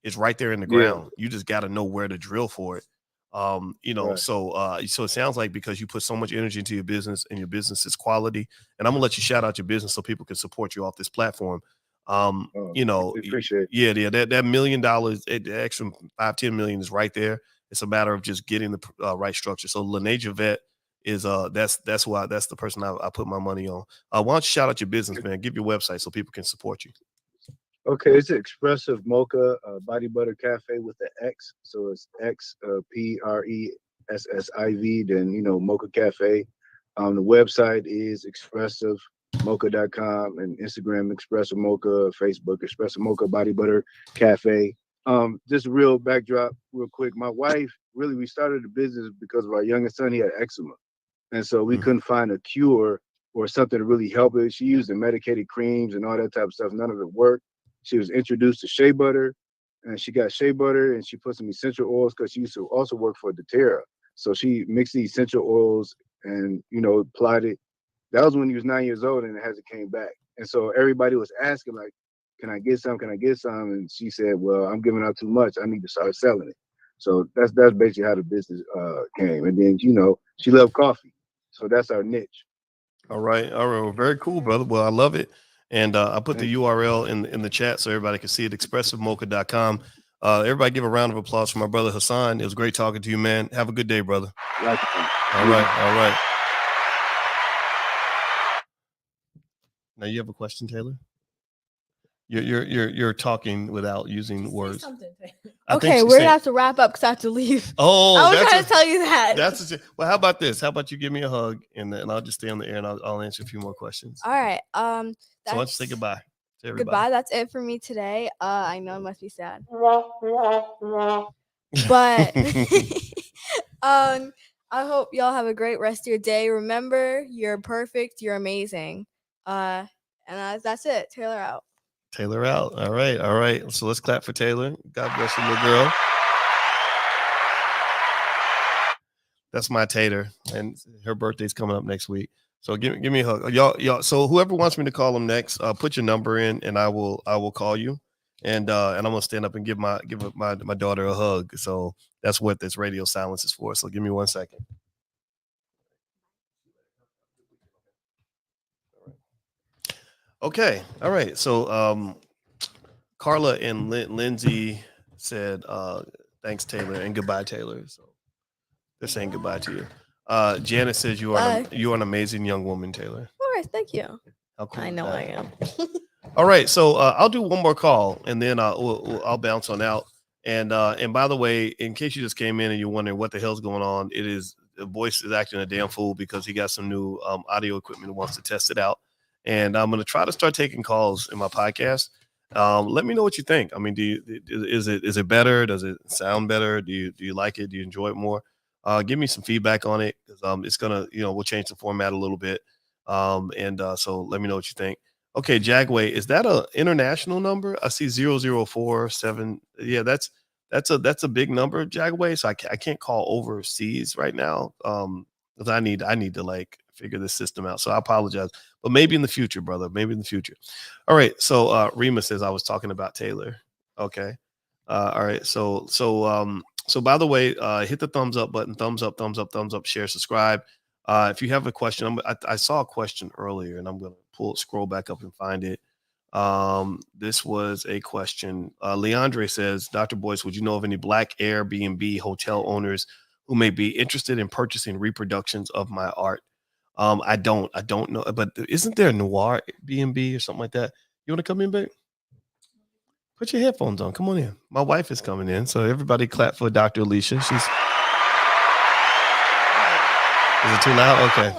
is right there in the ground. You just got to know where to drill for it. Right. So it sounds like because you put so much energy into your business and your business is quality, and I'm gonna let you shout out your business so people can support you off this platform. Appreciate it. Yeah, that $1 million, the extra 5-10 million is right there. It's a matter of just getting the right structure. So Laneja Vet is that's the person I put my money on. Why don't you shout out your business, man? Give your website so people can support you. Okay, it's Expressive Mocha Body Butter Cafe with the X. So it's XPRESSIV, then, Mocha Cafe. The website is expressivemocha.com, and Instagram Expressive Mocha, Facebook Expressive Mocha Body Butter Cafe. Just a real backdrop real quick. My wife, really, we started the business because of our youngest son. He had eczema. And so we couldn't find a cure or something to really help it. She used the medicated creams and all that type of stuff. None of it worked. She was introduced to shea butter, and she got shea butter, and she put some essential oils because she used to also work for doTERRA. So she mixed the essential oils and, applied it. That was when he was 9 years old, and it hasn't came back. And so everybody was asking, like, can I get some? Can I get some? And she said, well, I'm giving out too much. I need to start selling it. So that's basically how the business came. And then, she loved coffee. So that's our niche. All right. Well, very cool, brother. Well, I love it. And I put the URL in the chat so everybody can see it, expressivemocha.com. Everybody give a round of applause for my brother Hassan. It was great talking to you, man. Have a good day, brother. All right. Now you have a question, Taylor? You're talking without using words. Okay, we're gonna have to wrap up because I have to leave. Oh, I was trying to tell you that. Well, how about this? How about you give me a hug and then I'll just stay on the air and I'll answer a few more questions. All right. So why don't you say goodbye to everybody? Goodbye. That's it for me today. I know it must be sad, but I hope y'all have a great rest of your day. Remember, you're perfect. You're amazing. And that's it. Taylor out. Taylor out. All right. So let's clap for Taylor. God bless you, little girl. That's my Tater, and her birthday's coming up next week. So give me a hug, y'all. So whoever wants me to call them next, put your number in, and I will call you, and I'm gonna stand up and give my daughter a hug. So that's what this radio silence is for. So give me 1 second. Okay. All right. So Carla and Lindsay said thanks, Taylor, and goodbye, Taylor. So they're saying goodbye to you. Janice says you are an amazing young woman, Taylor. All right, thank you. How cool I know I am. All right, so I'll do one more call and then I'll bounce on out. And by the way, in case you just came in and you're wondering what the hell's going on, it is Boyce is acting a damn fool because he got some new audio equipment and wants to test it out. And I'm gonna try to start taking calls in my podcast. Let me know what you think. I mean, is it better? Does it sound better? Do you like it? Do you enjoy it more? Give me some feedback on it because it's gonna, we'll change the format a little bit. So let me know what you think. Okay, Jagway, is that a international number? I see 0047. Yeah, that's a big number, Jagway. So I can't call overseas right now. Because I need to like figure this system out. So I apologize. But maybe in the future, brother. Maybe in the future. All right. So Rima says I was talking about Taylor. Okay. All right. So by the way, hit the thumbs up button, thumbs up, share, subscribe. If you have a question, I saw a question earlier and I'm going to scroll back up and find it. This was a question. Leandre says, Dr. Boyce, would you know of any Black Airbnb hotel owners who may be interested in purchasing reproductions of my art? I don't know, but isn't there a Noir B&B or something like that? You want to come in, babe? Put your headphones on. Come on in. My wife is coming in. So everybody clap for Dr. Alicia. Is it too loud? Okay.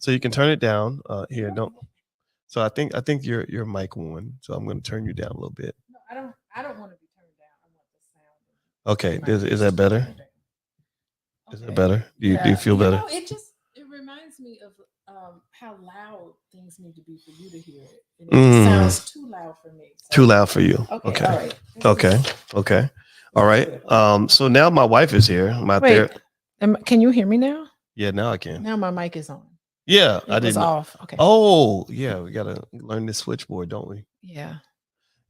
So you can turn it down. Here, don't. So I think your mic won. So I'm going to turn you down a little bit. No, I don't want to be turned down. I want Okay. the sound. Is that better? Is that better? Do you feel better? It reminds me of how loud things need to be for you to hear it. And it sounds too loud for me. So. Too loud for you. Okay. All right. Okay. All right. So now my wife is here. Can you hear me now? Yeah, now I can. Now my mic is on. Yeah, I didn't. Off. Okay. Oh, yeah. We gotta learn this switchboard, don't we? Yeah.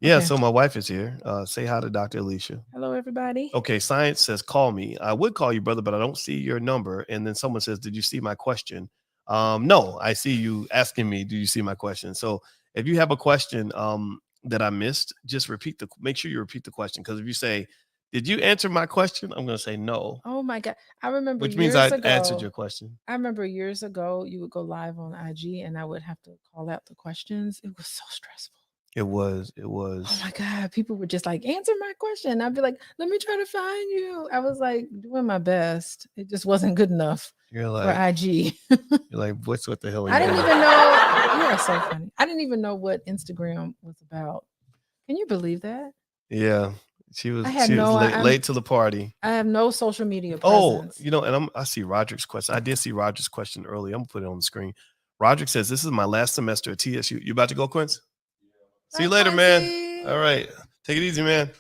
Yeah. Okay. So my wife is here. Say hi to Dr. Alicia. Hello, everybody. Okay. Science says, call me. I would call you, brother, but I don't see your number. And then someone says, did you see my question? No, I see you asking me, do you see my question? So if you have a question that I missed, just make sure you repeat the question. Because if you say, did you answer my question? I'm going to say no. Oh my God. I remember which means I answered your question. I remember years ago, you would go live on IG and I would have to call out the questions. It was so stressful. It was. Oh my God. People were just like, answer my question. I'd be like, let me try to find you. I was like doing my best. It just wasn't good enough for IG. You're like, what the hell are you I didn't even know. You are so funny. I didn't even know what Instagram was about. Can you believe that? Yeah. She was late to the party. I have no social media presence. Oh, and I see Roderick's question. I did see Roderick's question earlier. I'm gonna put it on the screen. Roderick says, this is my last semester at TSU. You about to go, Quince? See you later, man. All right. Take it easy, man.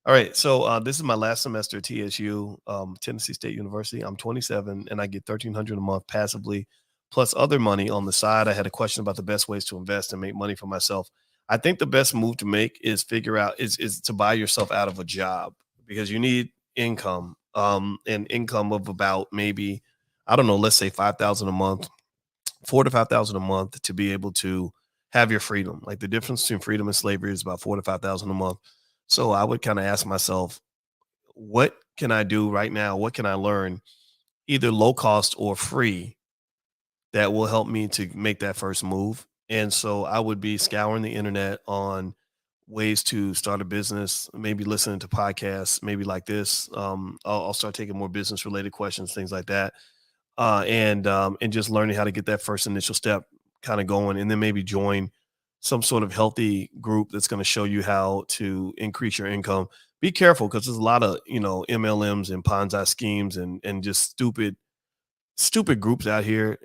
All right. So this is my last semester at TSU, Tennessee State University. I'm 27 and I get $1,300 a month passively, plus other money on the side. I had a question about the best ways to invest and make money for myself. I think the best move to make is figure out is to buy yourself out of a job, because you need income, and income of about maybe, I don't know, let's say $5,000 a month, $4,000 to $5,000 a month, to be able to have your freedom. Like the difference between freedom and slavery is about $4,000 to $5,000 a month. So I would kind of ask myself, what can I do right now? What can I learn, either low cost or free, that will help me to make that first move? And so I would be scouring the internet on ways to start a business, maybe listening to podcasts, maybe like this. I'll start taking more business related questions, things like that. And just learning how to get that first initial step kind of going, and then maybe join some sort of healthy group that's going to show you how to increase your income. Be careful, because there's a lot of, MLMs and Ponzi schemes and just stupid groups out here,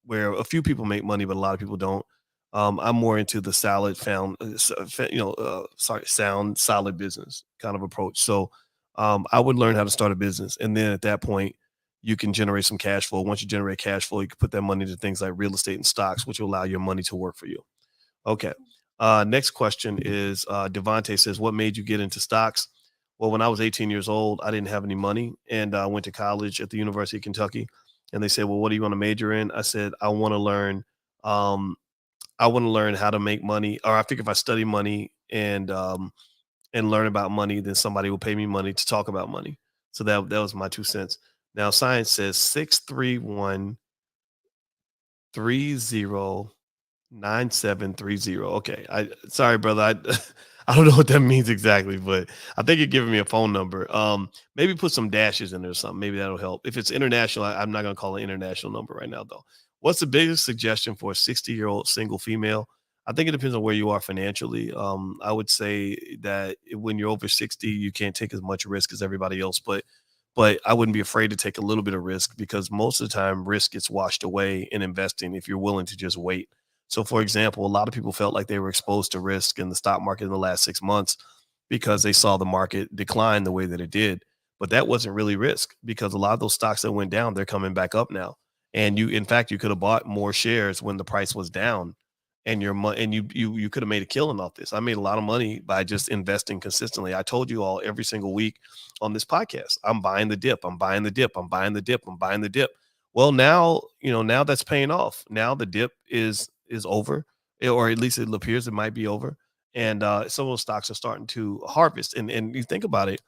where a few people make money, but a lot of people don't. I'm more into the sound, solid business kind of approach. So I would learn how to start a business. And then at that point, you can generate some cash flow. Once you generate cash flow, you can put that money into things like real estate and stocks, which will allow your money to work for you. Okay. Next question is Devontae says, what made you get into stocks? Well, when I was 18 years old, I didn't have any money, and I went to college at the University of Kentucky, and they said, well, what do you want to major in? I said, I want to learn how to make money, or I think if I study money and learn about money, then somebody will pay me money to talk about money. So that was my 2 cents. Now science says 631-30-9730. Okay. Sorry, brother. I don't know what that means exactly, but I think you're giving me a phone number. Maybe put some dashes in there or something. Maybe that'll help. If it's international, I'm not going to call an international number right now, though. What's the biggest suggestion for a 60-year-old single female? I think it depends on where you are financially. I would say that when you're over 60, you can't take as much risk as everybody else, but I wouldn't be afraid to take a little bit of risk, because most of the time risk gets washed away in investing if you're willing to just wait. So, for example, a lot of people felt like they were exposed to risk in the stock market in the last 6 months because they saw the market decline the way that it did. But that wasn't really risk, because a lot of those stocks that went down, they're coming back up now. And in fact, you could have bought more shares when the price was down, and you could have made a killing off this. I made a lot of money by just investing consistently. I told you all every single week on this podcast, I'm buying the dip. I'm buying the dip. I'm buying the dip. I'm buying the dip. Well, now that's paying off. Now the dip is over, or at least it appears it might be over. And some of those stocks are starting to harvest. And you think about it,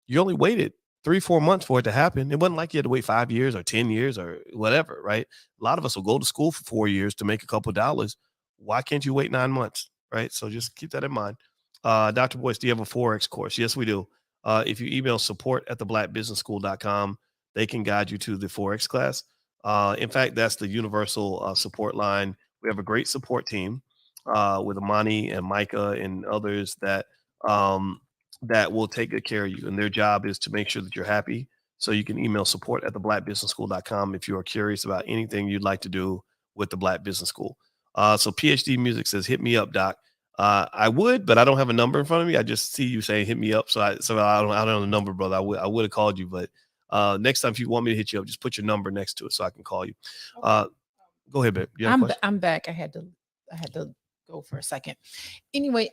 you only waited 3-4 months for it to happen. It wasn't like you had to wait 5 years or 10 years or whatever, right? A lot of us will go to school for 4 years to make a couple of dollars. Why can't you wait 9 months, right? So just keep that in mind. Dr. Boyce, do you have a Forex course? Yes, we do. If you email support@theblackbusinessschool.com, they can guide you to the Forex class. In fact, that's the universal support line. We have a great support team with Amani and Micah and others that will take good care of you. And their job is to make sure that you're happy, So you can email support@theblackbusinessschool.com if you are curious about anything you'd like to do with the Black Business School. So PhD Music says, hit me up, Doc. I would, but I don't have a number in front of me. I just see you saying hit me up. So I don't know the number, brother. I would have called you, but next time if you want me to hit you up, just put your number next to it so I can call you. Go ahead, babe. I'm back. I had to go for a second. Anyway,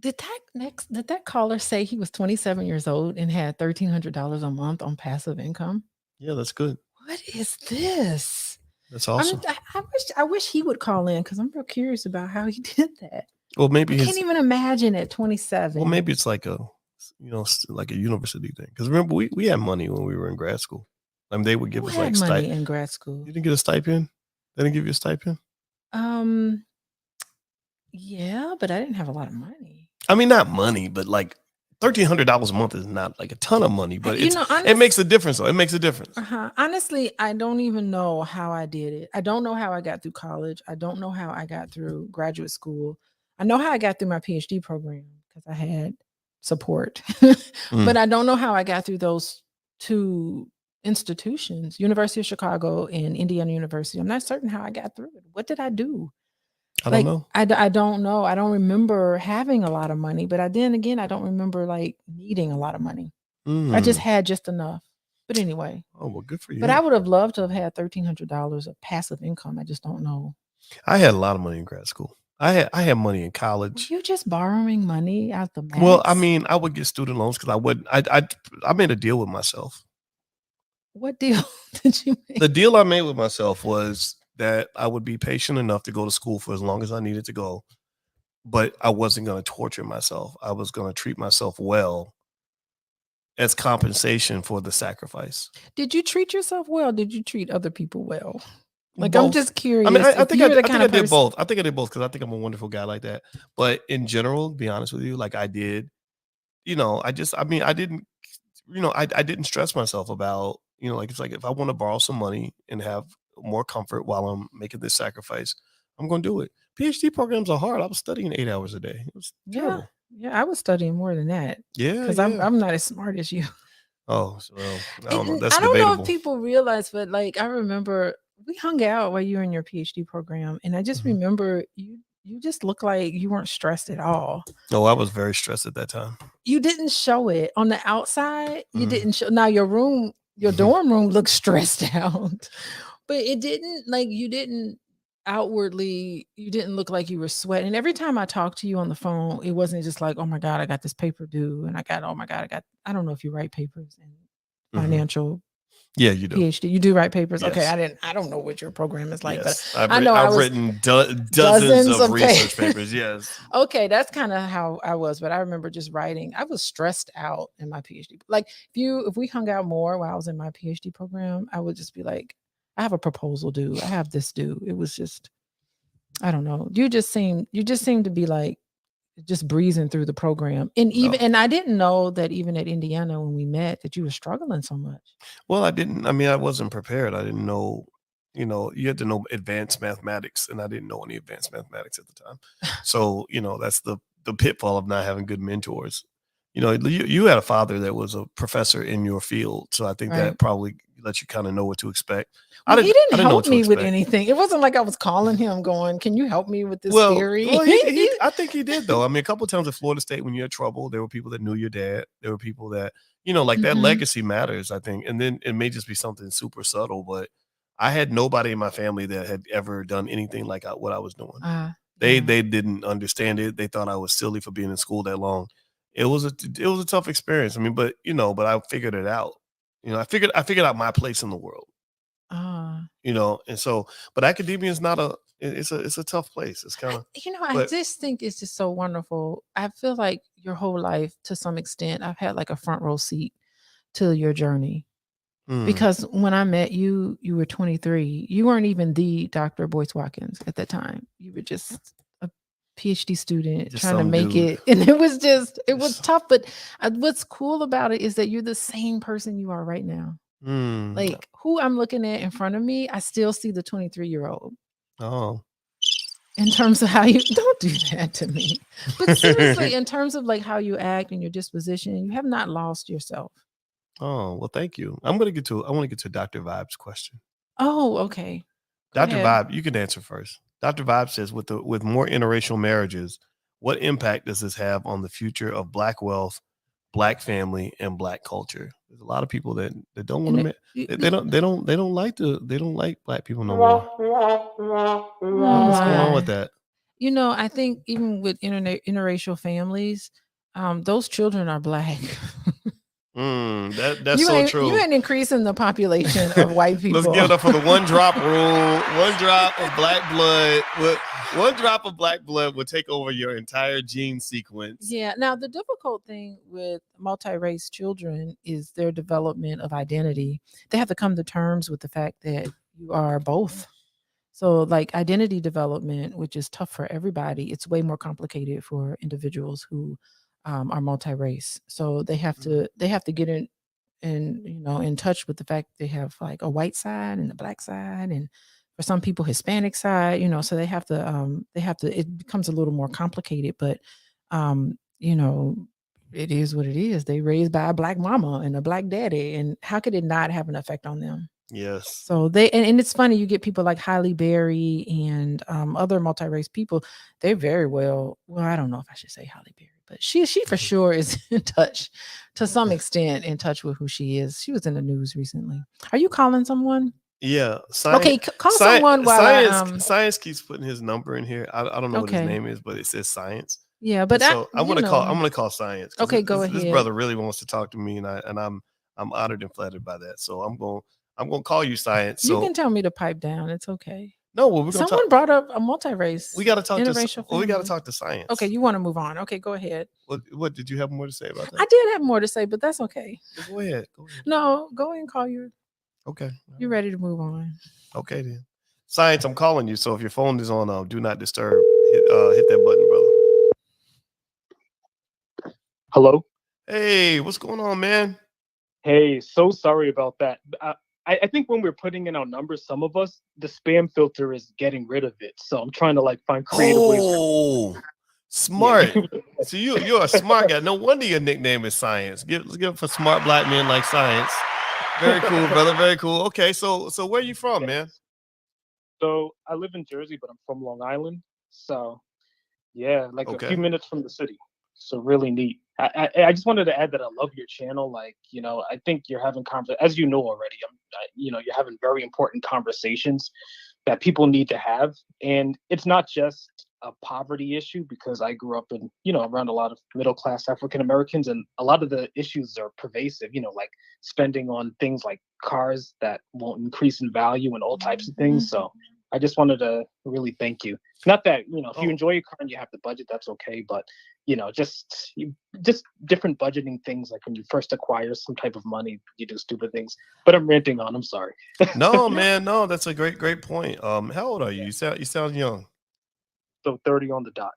did that caller say he was 27 years old and had $1,300 a month on passive income? Yeah, that's good. What is this? That's awesome. I wish he would call in because I'm real curious about how he did that. Well, maybe I can't even imagine at 27. Well, maybe it's like a university thing. Because remember, we had money when we were in grad school. I mean, they would give us like money in grad school. You didn't get a stipend? They didn't give you a stipend? Yeah, but I didn't have a lot of money. I mean, not money, but like $1,300 a month is not like a ton of money, but it makes a difference. Though it makes a difference. Honestly, I don't even know how I did it. I don't know how I got through college. I don't know how I got through graduate school. I know how I got through my PhD program because I had support, but I don't know how I got through those two institutions, University of Chicago and Indiana University. I'm not certain how I got through it. What did I do? I don't know. I don't know. I don't remember having a lot of money, but I don't remember like needing a lot of money. I just had just enough. But anyway. Oh, well, good for you. But I would have loved to have had $1,300 of passive income. I just don't know. I had a lot of money in grad school. I had money in college. Were you just borrowing money out the max? Well, I mean, I would get student loans because I made a deal with myself. What deal did you make? The deal I made with myself was that I would be patient enough to go to school for as long as I needed to go, but I wasn't going to torture myself. I was going to treat myself well as compensation for the sacrifice. Did you treat yourself well? Did you treat other people well? Like, both. I'm just curious. I mean, I think I did both. I think I did both because I think I'm a wonderful guy like that. But in general, to be honest with you, like I did, I didn't stress myself about, like, it's like if I want to borrow some money and have more comfort while I'm making this sacrifice, I'm going to do it. PhD programs are hard. I was studying 8 hours a day. It was terrible. Yeah, I was studying more than that. Yeah, because I'm not as smart as you. Oh, well, I don't know. That's I don't debatable. know if people realize, but like I remember we hung out while you were in your PhD program, and I just remember you just looked like you weren't stressed at all. No, I was very stressed at that time. You didn't show it on the outside. You didn't show. Now your dorm room looked stressed out. But it didn't, like, you didn't outwardly, you didn't look like you were sweating. Every time I talked to you on the phone, it wasn't just like, oh my God, I got this paper due. And I don't know if you write papers in financial. Yeah, you do. PhD. You do write papers? Yes. Okay, I don't know what your program is like, yes. but I've written dozens of research papers. Yes. Okay, that's kind of how I was, but I remember just writing. I was stressed out in my PhD. Like if we hung out more while I was in my PhD program, I would just be like, I have a proposal due. I have this due. It was just, I don't know. You just seem to be like just breezing through the program. And I didn't know that even at Indiana when we met that you were struggling so much. Well, I wasn't prepared. I didn't know, you had to know advanced mathematics, and I didn't know any advanced mathematics at the time. So, that's the pitfall of not having good mentors. You had a father that was a professor in your field. So I think that probably let you kind of know what to expect. Well, he didn't help me with anything. It wasn't like I was calling him going, can you help me with this theory? Well, I think he did, though. I mean, a couple of times at Florida State, when you had trouble, there were people that knew your dad. There were people that, like that legacy matters, I think. And then it may just be something super subtle, but I had nobody in my family that had ever done anything like what I was doing. They didn't understand it. They thought I was silly for being in school that long. It was a tough experience. I mean, but I figured it out. I figured out my place in the world. And so, but academia is not it's a tough place. It's kind of, I just think it's just so wonderful. I feel like your whole life, to some extent, I've had like a front row seat to your journey. Because when I met you, you were 23. You weren't even the Dr. Boyce Watkins at that time. You were just a PhD student just trying to make it. And it was tough. But what's cool about it is that you're the same person you are right now. Like who I'm looking at in front of me, I still see the 23-year-old. Oh. In terms of how you don't do that to me. But seriously, in terms of like how you act and your disposition, you have not lost yourself. Oh, well, thank you. I want to get to Dr. Vibe's question. Oh, okay. Dr. Vibe, you can answer first. Dr. Vibe says, with more interracial marriages, what impact does this have on the future of Black wealth, Black family, and Black culture? There's a lot of people that don't want to. They don't like Black people no more. What's going on with that? I think even with interracial families, those children are Black. That's so true. You ain't increasing the population of white people. Let's give it up for the one drop rule. One drop of Black blood. One drop of Black blood would take over your entire gene sequence. Yeah. Now, the difficult thing with multi-race children is their development of identity. They have to come to terms with the fact that you are both. So like identity development, which is tough for everybody, it's way more complicated for individuals who are multi-race. So they have to get in touch with the fact they have like a white side and a Black side, and for some people Hispanic side, so they have to it becomes a little more complicated, but it is what it is. They raised by a Black mama and a Black daddy, and how could it not have an effect on them? Yes. So they and it's funny, you get people like Halle Berry and other multi-race people. They're very well, I don't know if I should say Halle Berry, but she for sure is in touch to some extent, in touch with who she is. She was in the news recently. Are you calling someone? Yeah. Okay, call someone while Science keeps putting his number in here. I don't know what his name is, but it says Science. Yeah, but so I'm gonna call Science. Okay, go ahead. This brother really wants to talk to me, and I'm honored and flattered by that. So I'm gonna call you Science. So you can tell me to pipe down. It's okay. No, well, we're gonna someone brought up a multi-race. We got to talk we got to talk to Science. Okay, you want to move on? Okay, go ahead. What did you have more to say about that? I did have more to say, but that's okay. Go ahead. No, go ahead and call your. Okay. You're ready to move on. Okay then. Science, I'm calling you. So if your phone is on do not disturb, hit that button, brother. Hello. Hey, what's going on, man? Hey, so sorry about that. I think when we're putting in our numbers, some of us, the spam filter is getting rid of it. So I'm trying to find creative ways. Oh, smart. So you're a smart guy. No wonder your nickname is Science. Let's give it for smart Black men like Science. Very cool, brother. Very cool. Okay, so where are you from, man? So I live in Jersey, but I'm from Long Island. So yeah, a few minutes from the city. So really neat. I just wanted to add that I love your channel. I think you're having as you know already. You're having very important conversations that people need to have, and it's not just a poverty issue, because I grew up in around a lot of middle class African Americans, and a lot of the issues are pervasive. Like spending on things like cars that won't increase in value and all types of things. So I just wanted to really thank you. Not that, if you enjoy your car and you have the budget, that's okay. But, just different budgeting things, like when you first acquire some type of money, you do stupid things. But I'm ranting on. I'm sorry. No, man. No, that's a great point. How old are you? You sound young. So 30 on the dot.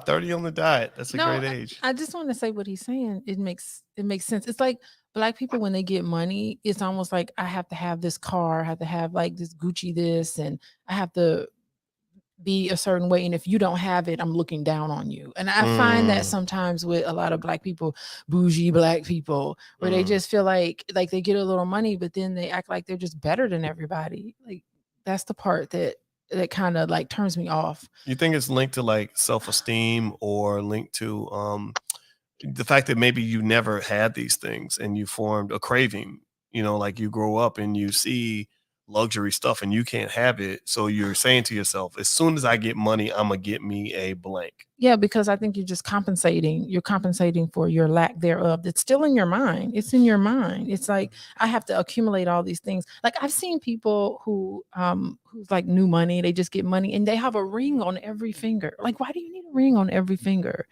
30 on the dot. That's a great age. I just want to say what he's saying. It makes sense. It's like Black people, when they get money, it's almost like I have to have this car, I have to have this Gucci this, and I have to be a certain way. And if you don't have it, I'm looking down on you. And I find that sometimes with a lot of Black people, bougie Black people, where they just feel like they get a little money, but then they act like they're just better than everybody. That's the part that kind of turns me off. You think it's linked to self-esteem, or linked to the fact that maybe you never had these things and you formed a craving, you grow up and you see luxury stuff and you can't have it. So you're saying to yourself, as soon as I get money, I'm going to get me a blank. Yeah, because I think you're just compensating. You're compensating for your lack thereof. It's still in your mind. It's in your mind. It's like, I have to accumulate all these things. I've seen people who's new money. They just get money and they have a ring on every finger. Why do you need a ring on every finger?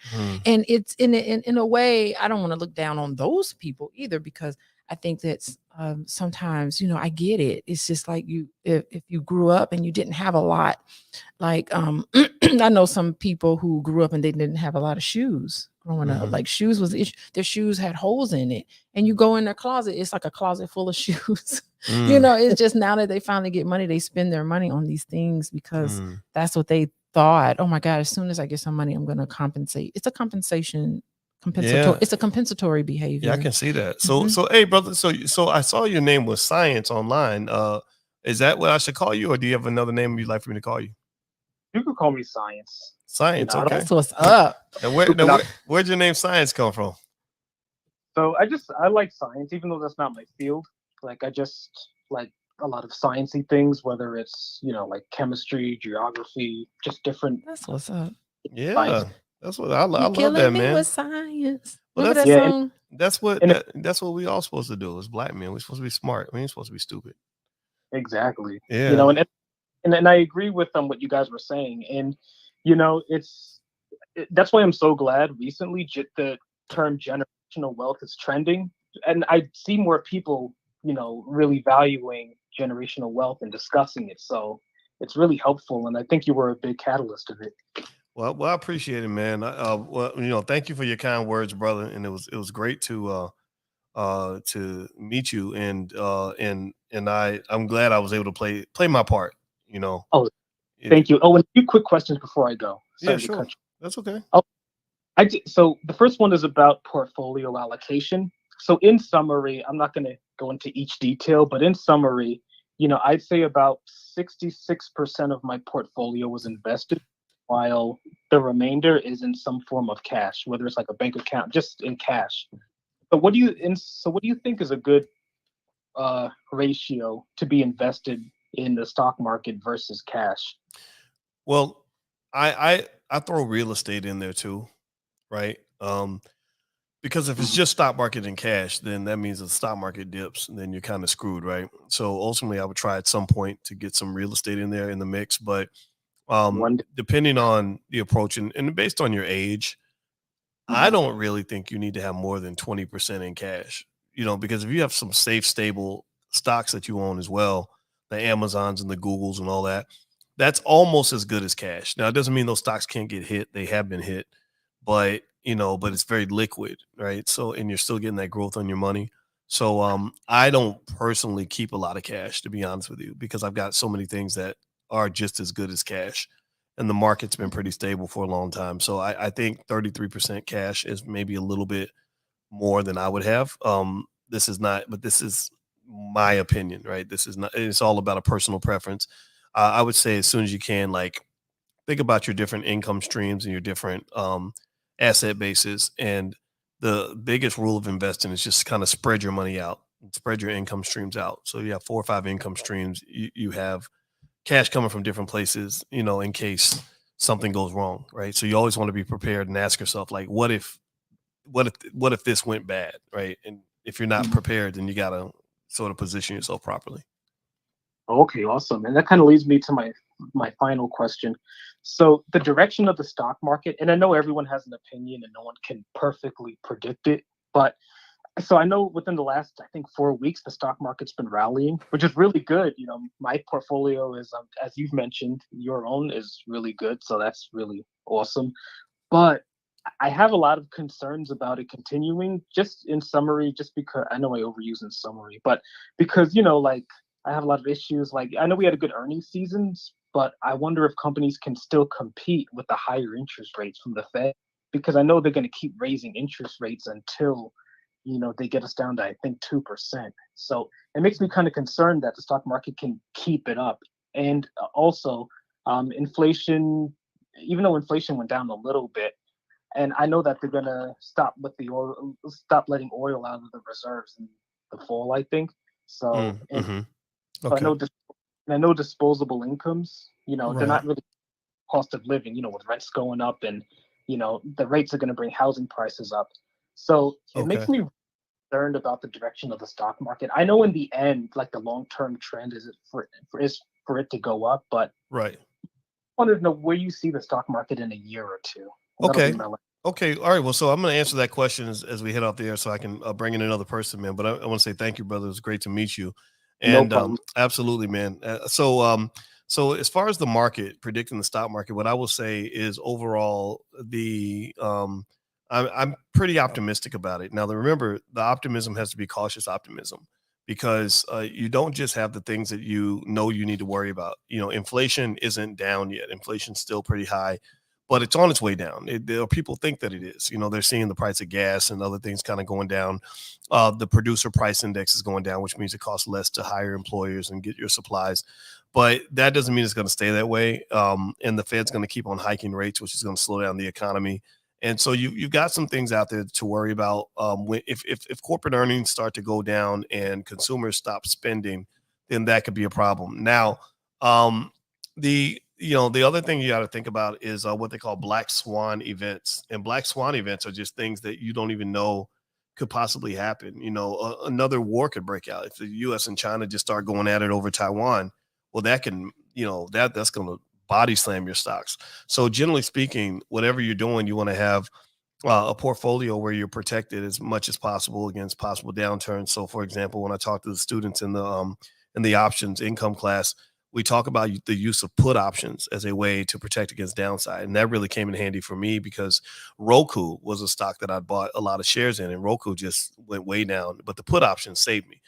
And it's in a way, I don't want to look down on those people either, because I think that's sometimes, I get it. It's just like if you grew up and you didn't have a lot, I know some people who grew up and they didn't have a lot of shoes growing up. Shoes was their shoes had holes in it, and you go in their closet, it's like a closet full of shoes. It's just now that they finally get money, they spend their money on these things because that's what they thought. Oh my God, as soon as I get some money, I'm going to compensate. It's a compensation compensatory. Yeah. It's a compensatory behavior. Yeah, I can see that. So, hey, brother. So I saw your name was Science online. Is that what I should call you, or do you have another name you'd like for me to call you? You could call me Science. Science, okay. That's what's up. And where'd your name Science come from? So I like science, even though that's not my field. Like I just like a lot of sciencey things, whether it's like chemistry, geography, just different. That's what's up. Yeah, science. That's what I love that, man. With science. Well, that's that song? That's what we all supposed to do as black men. We're supposed to be smart. We ain't supposed to be stupid. Exactly. Yeah. And I agree with what you guys were saying, and that's why I'm so glad recently the term generational wealth is trending, and I see more people really valuing generational wealth and discussing it. So it's really helpful, and I think you were a big catalyst of it. Well, I appreciate it, man. Thank you for your kind words, brother. And it was great to meet you. And I'm glad I was able to play my part. Oh, thank you. Oh, and a few quick questions before I go. Sorry, sure. That's okay. Oh, so the first one is about portfolio allocation. So in summary, I'm not going to go into each detail, but in summary, I'd say about 66% of my portfolio was invested, while the remainder is in some form of cash, whether it's like a bank account, just in cash. But what do you think is a good ratio to be invested in the stock market versus cash? Well, I throw real estate in there too, right? Because if it's just stock market and cash, then that means if the stock market dips, then you're kind of screwed, right? So ultimately, I would try at some point to get some real estate in there in the mix, but depending on the approach and based on your age, I don't really think you need to have more than 20% in cash, because if you have some safe, stable stocks that you own as well, the Amazons and the Googles and all that, that's almost as good as cash. Now, it doesn't mean those stocks can't get hit. They have been hit, but it's very liquid, right? So, and you're still getting that growth on your money. So, I don't personally keep a lot of cash, to be honest with you, because I've got so many things that are just as good as cash, and the market's been pretty stable for a long time. So I think 33% cash is maybe a little bit more than I would have. This is my opinion, right? This is not, it's all about a personal preference. I would say as soon as you can, like, think about your different income streams and your different asset bases. And the biggest rule of investing is just kind of spread your money out, spread your income streams out. So you have 4 or 5 income streams. You have cash coming from different places, in case something goes wrong, right? So you always want to be prepared and ask yourself, like, what if this went bad, right? And if you're not prepared, then you got to sort of position yourself properly. Okay, awesome. And that kind of leads me to my final question. So the direction of the stock market, and I know everyone has an opinion and no one can perfectly predict it, but so I know within the last, I think, 4 weeks, the stock market's been rallying, which is really good. My portfolio is, as you've mentioned, your own is really good. So that's really awesome. But I have a lot of concerns about it continuing. Just in summary, just because I know I overuse in summary, but because, I have a lot of issues. Like, I know we had a good earnings seasons, but I wonder if companies can still compete with the higher interest rates from the Fed, because I know they're going to keep raising interest rates until they get us down to, I think, 2%. So it makes me kind of concerned that the stock market can keep it up. And also, inflation, even though inflation went down a little bit, and I know that they're going to stop letting oil out of the reserves in the fall, I think. So, okay. I know disposable incomes, right. They're not really cost of living, with rents going up and, the rates are going to bring housing prices up. So it makes me concerned about the direction of the stock market. I know in the end, like, the long-term trend is for it to go up, but right. I wanted to know where you see the stock market in a year or two. Okay. All right. Well, so I'm going to answer that question as we head off the air, so I can bring in another person, man. But I want to say thank you, brother. It was great to meet you. And absolutely, man. So as far as the market, predicting the stock market, what I will say is overall I'm pretty optimistic about it. Now, remember, the optimism has to be cautious optimism, because you don't just have the things that you need to worry about. Inflation isn't down yet. Inflation's still pretty high. but it's on its way down. People think that it is. They're seeing the price of gas and other things kind of going down. The producer price index is going down, which means it costs less to hire employers and get your supplies. But that doesn't mean it's going to stay that way. And the Fed's going to keep on hiking rates, which is going to slow down the economy. And so you've got some things out there to worry about. If corporate earnings start to go down and consumers stop spending, then that could be a problem. Now, the other thing you got to think about is what they call black swan events. And black swan events are just things that you don't even know could possibly happen. Another war could break out if the U.S. and China just start going at it over Taiwan. Well, that can, that's going to body slam your stocks. So generally speaking, whatever you're doing, you want to have a portfolio where you're protected as much as possible against possible downturns. So, for example, when I talk to the students in the options income class, we talk about the use of put options as a way to protect against downside. And that really came in handy for me because Roku was a stock that I bought a lot of shares in, and Roku just went way down, but the put option saved me.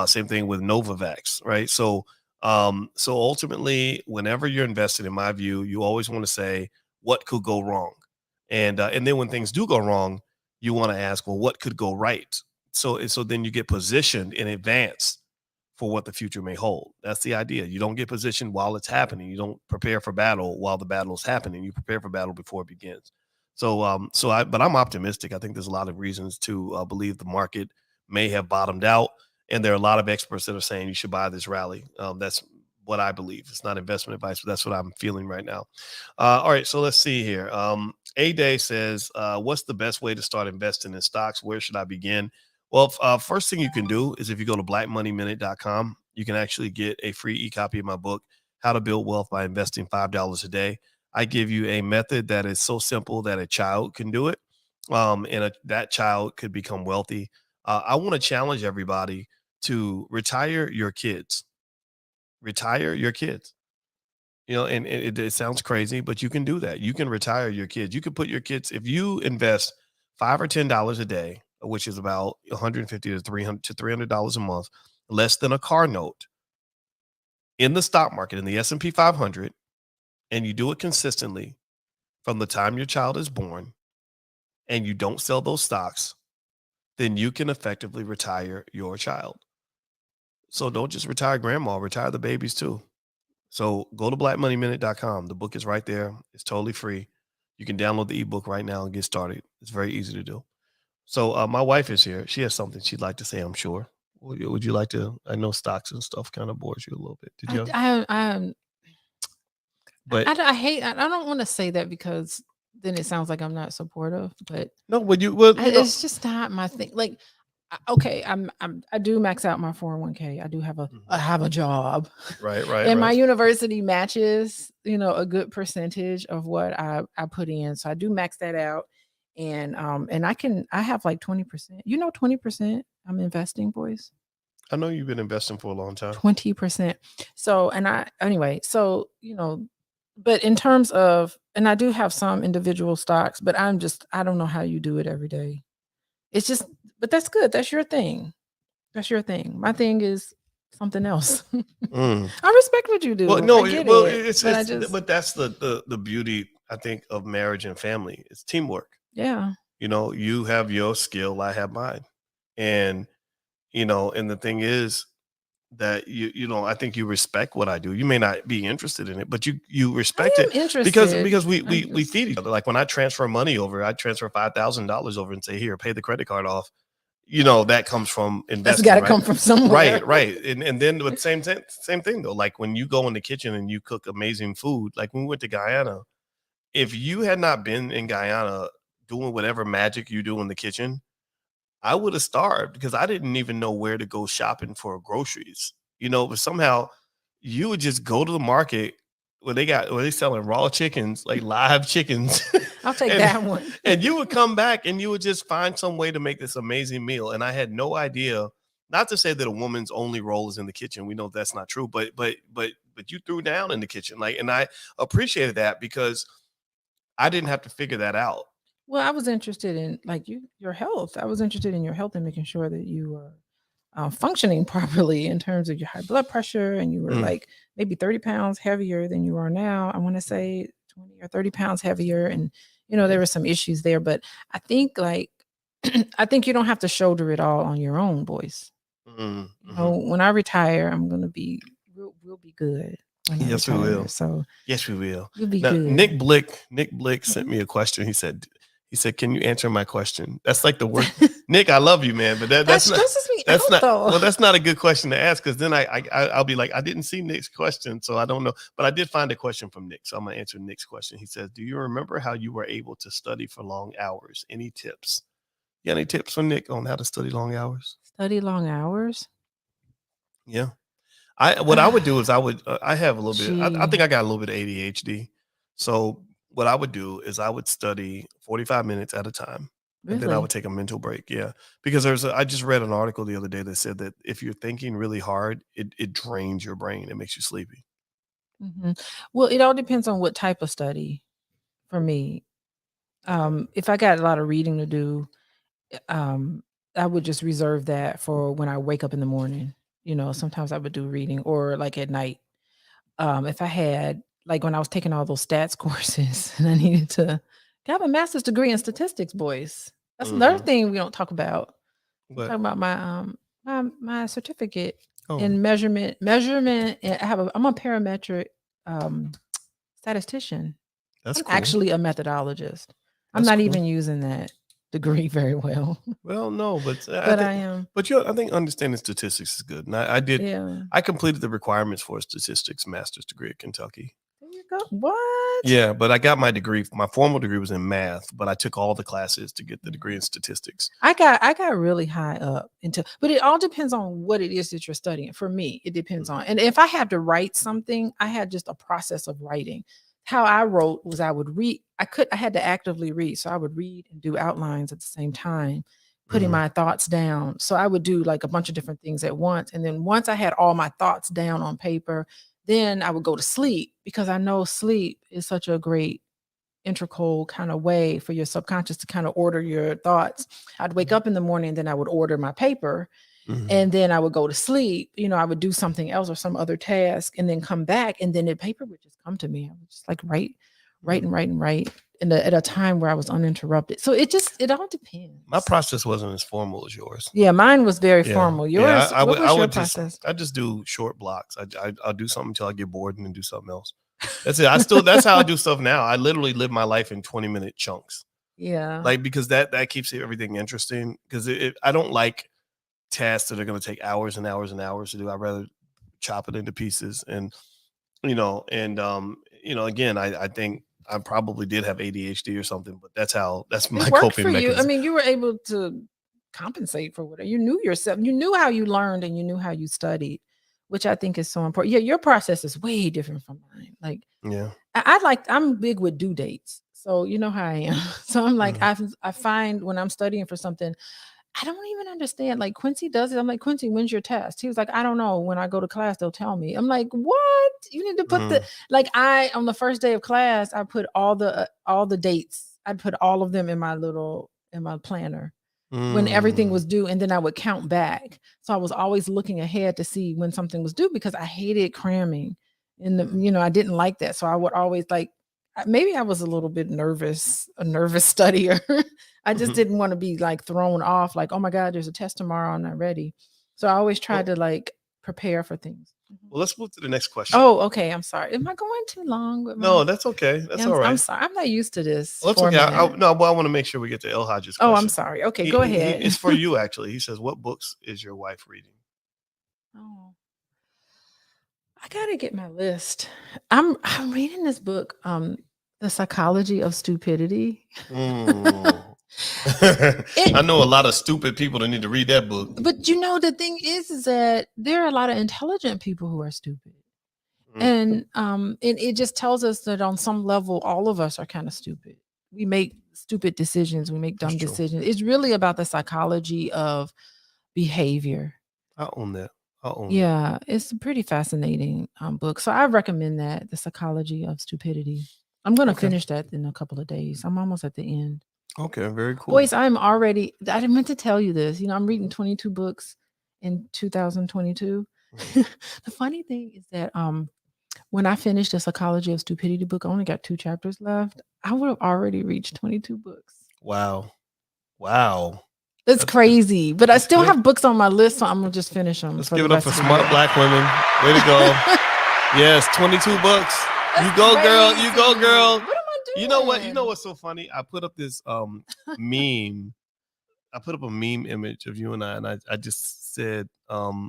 Same thing with Novavax, right? So ultimately, whenever you're invested, in my view, you always want to say, what could go wrong? And then when things do go wrong, you want to ask, well, what could go right? So then you get positioned in advance for what the future may hold. That's the idea. You don't get positioned while it's happening. You don't prepare for battle while the battle is happening. You prepare for battle before it begins. But I'm optimistic. I think there's a lot of reasons to believe the market may have bottomed out. And there are a lot of experts that are saying you should buy this rally. That's what I believe. It's not investment advice, but that's what I'm feeling right now. All right, so let's see here. A-Day says, what's the best way to start investing in stocks? Where should I begin? Well, first thing you can do is if you go to blackmoneyminute.com, you can actually get a free e-copy of my book, How to Build Wealth by Investing $5 a Day. I give you a method that is so simple that a child can do it, that child could become wealthy. I want to challenge everybody to retire your kids. Retire your kids. And it sounds crazy, but you can do that. You can retire your kids. You can put your kids, if you invest $5 or $10 a day, which is about $150 to $300 a month, less than a car note in the stock market, in the S&P 500, and you do it consistently from the time your child is born, and you don't sell those stocks, then you can effectively retire your child. So don't just retire grandma, retire the babies too. So go to blackmoneyminute.com. The book is right there. It's totally free. You can download the ebook right now and get started. It's very easy to do. So my wife is here. She has something she'd like to say, I'm sure. Would you like to? I know stocks and stuff kind of bores you a little bit. Did you? I don't want to say that because then it sounds like I'm not supportive. But no, but it's just not my thing. Like, okay, I do max out my 401k. I do have a job. Right. And my university matches, a good percentage of what I put in. So I do max that out. And I have like 20%, 20% I'm investing, Boyce. I know you've been investing for a long time. 20%. So, but in terms of, and I do have some individual stocks, but I don't know how you do it every day. It's just, but that's good. That's your thing. My thing is something else. I respect what you do. Well, no, but that's the beauty, I think, of marriage and family. It's teamwork. Yeah. You have your skill, I have mine. And, and the thing is that I think you respect what I do. You may not be interested in it, but you respect it because we feed each other. Like when I transfer money over, I transfer $5,000 over and say, here, pay the credit card off. That comes from investing. That's got to come from somewhere. Right. And then with same thing though. Like when you go in the kitchen and you cook amazing food, like when we went to Guyana, if you had not been in Guyana doing whatever magic you do in the kitchen, I would have starved because I didn't even know where to go shopping for groceries. But somehow you would just go to the market where they selling raw chickens, like live chickens. I'll take that one. And you would come back and you would just find some way to make this amazing meal. And I had no idea, not to say that a woman's only role is in the kitchen. We know that's not true, but you threw down in the kitchen. And I appreciated that because I didn't have to figure that out. Well, I was interested in your health. I was interested in your health and making sure that you were functioning properly in terms of your high blood pressure, and you were like maybe 30 pounds heavier than you are now. I want to say 20 or 30 pounds heavier. And, there were some issues there, but I think I think you don't have to shoulder it all on your own, Boyce. Mm-hmm. When I retire, I'm going to we'll be good. Yes, we will. So yes, we will. You'll be now, good. Nick Blick sent me a question. He said, "Can you answer my question?" That's like the worst. Nick, I love you, man, but that stresses me that's out, not though. well. That's not a good question to ask because then I'll be like, I didn't see Nick's question, so I don't know. But I did find a question from Nick, so I'm gonna answer Nick's question. He says, "Do you remember how you were able to study for long hours? Any tips? You got any tips from Nick on how to study long hours? Study long hours? Yeah." What I would do is I have a little bit. I think I got a little bit of ADHD. So what I would do is I would study 45 minutes at a time, and then I would take a mental break. Yeah, because I just read an article the other day that said that if you're thinking really hard, it drains your brain. It makes you sleepy. Mm-hmm. Well, it all depends on what type of study. For me, if I got a lot of reading to do, I would just reserve that for when I wake up in the morning. Sometimes I would do reading or like at night. If I had when I was taking all those stats courses and I needed to have a master's degree in statistics, Boyce. That's another thing we don't talk about. We talk about my certificate in measurement. I'm a parametric statistician. That's I'm cool. actually a methodologist. I'm not even using that degree very well. Well, no, but I am. But I think understanding statistics is good. And I did. Yeah. I completed the requirements for a statistics master's degree at Kentucky. There you go. What? Yeah, but I got my degree. My formal degree was in math, but I took all the classes to get the degree in statistics. I got really high up but it all depends on what it is that you're studying. For me, it depends on. And if I had to write something, I had just a process of writing. How I wrote was I would read. I had to actively read. So I would read and do outlines at the same time, putting my thoughts down. So I would do like a bunch of different things at once. And then once I had all my thoughts down on paper, then I would go to sleep because I know sleep is such a great integral kind of way for your subconscious to kind of order your thoughts. I'd wake up in the morning and then I would order my paper. And then I would go to sleep. I would do something else or some other task and then come back. And then the paper would just come to me. I would just like write at a time where I was uninterrupted. So it all depends. My process wasn't as formal as yours. Yeah, mine was very formal. Yours, I what was your process? I just do short blocks. I'll do something until I get bored and then do something else. That's it. That's how I do stuff now. I literally live my life in 20-minute chunks. Yeah. Because that keeps everything interesting. Because I don't like tasks that are going to take hours and hours and hours to do. I'd rather chop it into pieces. And, again, I think I probably did have ADHD or something, but that's my coping mechanism. I mean, you were able to compensate for whatever. You knew yourself. You knew how you learned and you knew how you studied, which I think is so important. Yeah, your process is way different from mine. Like, yeah, I'm big with due dates. So you know how I am. So I'm like, I find when I'm studying for something, I don't even understand. Like Quincy does it. I'm like, Quincy, when's your test? He was like, I don't know. When I go to class, they'll tell me. I'm like, what? You need to put on the first day of class, I put all the dates. I'd put all of them in my planner when everything was due. And then I would count back. So I was always looking ahead to see when something was due because I hated cramming. And I didn't like that. So I would always maybe I was a little bit nervous, a nervous studier. I just didn't want to be thrown off. Like, oh my God, there's a test tomorrow. I'm not ready. So I always tried to prepare for things. Well, let's move to the next question. Oh, okay. I'm sorry. Am I going too long? No, that's okay. That's all right. I'm sorry. I'm not used to this. Well, that's okay. I want to make sure we get to El Hodge's question. Oh, I'm sorry. Okay, go ahead. It's for you, actually. He says, what books is your wife reading? Oh, I got to get my list. I'm reading this book, The Psychology of Stupidity. I know a lot of stupid people that need to read that book. But the thing is that there are a lot of intelligent people who are stupid. And it just tells us that on some level, all of us are kind of stupid. We make stupid decisions. We make dumb decisions. It's really about the psychology of behavior. I own that. Yeah, it's a pretty fascinating book. So I recommend that, The Psychology of Stupidity. I'm going to finish that in a couple of days. I'm almost at the end. Okay, very cool. Boyce, I didn't meant to tell you this. I'm reading 22 books in 2022. The funny thing is that when I finished the Psychology of Stupidity book, I only got 2 chapters left. I would have already reached 22 books. Wow. That's crazy. But I still have books on my list, so I'm gonna just finish them. Let's give it up for smart Black women. Way to go. Yes, 22 books. You go, girl. You go, girl. What am I doing? You know what? You know what's so funny? I put up this meme. I put up a meme image of you and I just said, I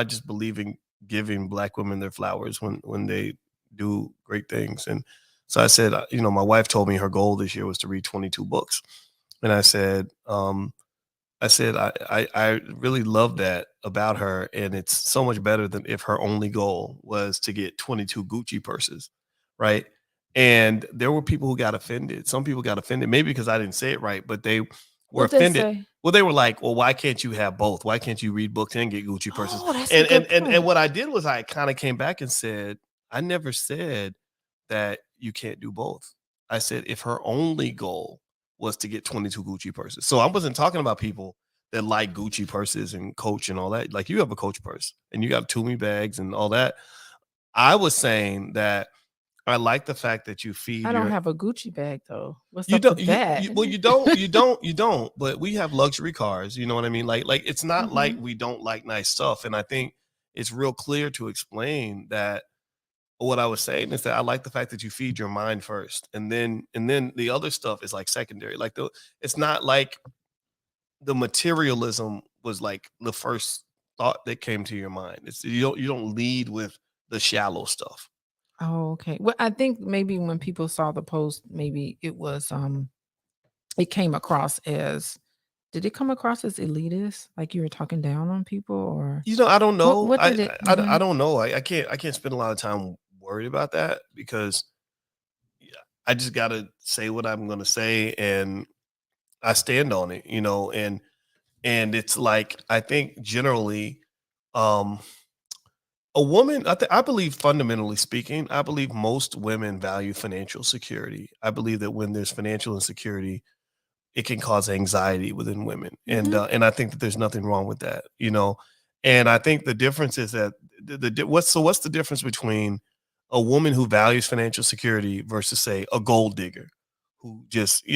just believe in giving Black women their flowers when they do great things. And so I said, my wife told me her goal this year was to read 22 books. And I said, I really love that about her. And it's so much better than if her only goal was to get 22 Gucci purses. Right. And there were people who got offended. Some people got offended, maybe because I didn't say it right, but they were offended. Well, they were like, well, why can't you have both? Why can't you read books and get Gucci purses? Oh, and what I did was I kind of came back and said, I never said that you can't do both. I said, if her only goal was to get 22 Gucci purses. So I wasn't talking about people that like Gucci purses and Coach and all that. Like, you have a Coach purse and you got Toomey bags and all that. I was saying that I like the fact that you feed. I don't have a Gucci bag though. What's you up don't, with that? You don't. But we have luxury cars. You know what I mean? Like it's not like we don't like nice stuff. And I think it's real clear to explain that. What I was saying is that I like the fact that you feed your mind first, and then the other stuff is like secondary. Like it's not like the materialism was like the first thought that came to your mind. It's you don't lead with the shallow stuff. Oh, okay. Well, I think maybe when people saw the post, maybe it was it came across as. Did it come across as elitist, like you were talking down on people, or I don't know. What did it? I don't know. I can't spend a lot of time worried about that because I just got to say what I'm going to say and I stand on it, and it's like, I think generally, a woman, I believe fundamentally speaking, I believe most women value financial security. I believe that when there's financial insecurity, it can cause anxiety within women. And I think that there's nothing wrong with that, and I think the difference is that what's the difference between a woman who values financial security versus, say, a gold digger who just,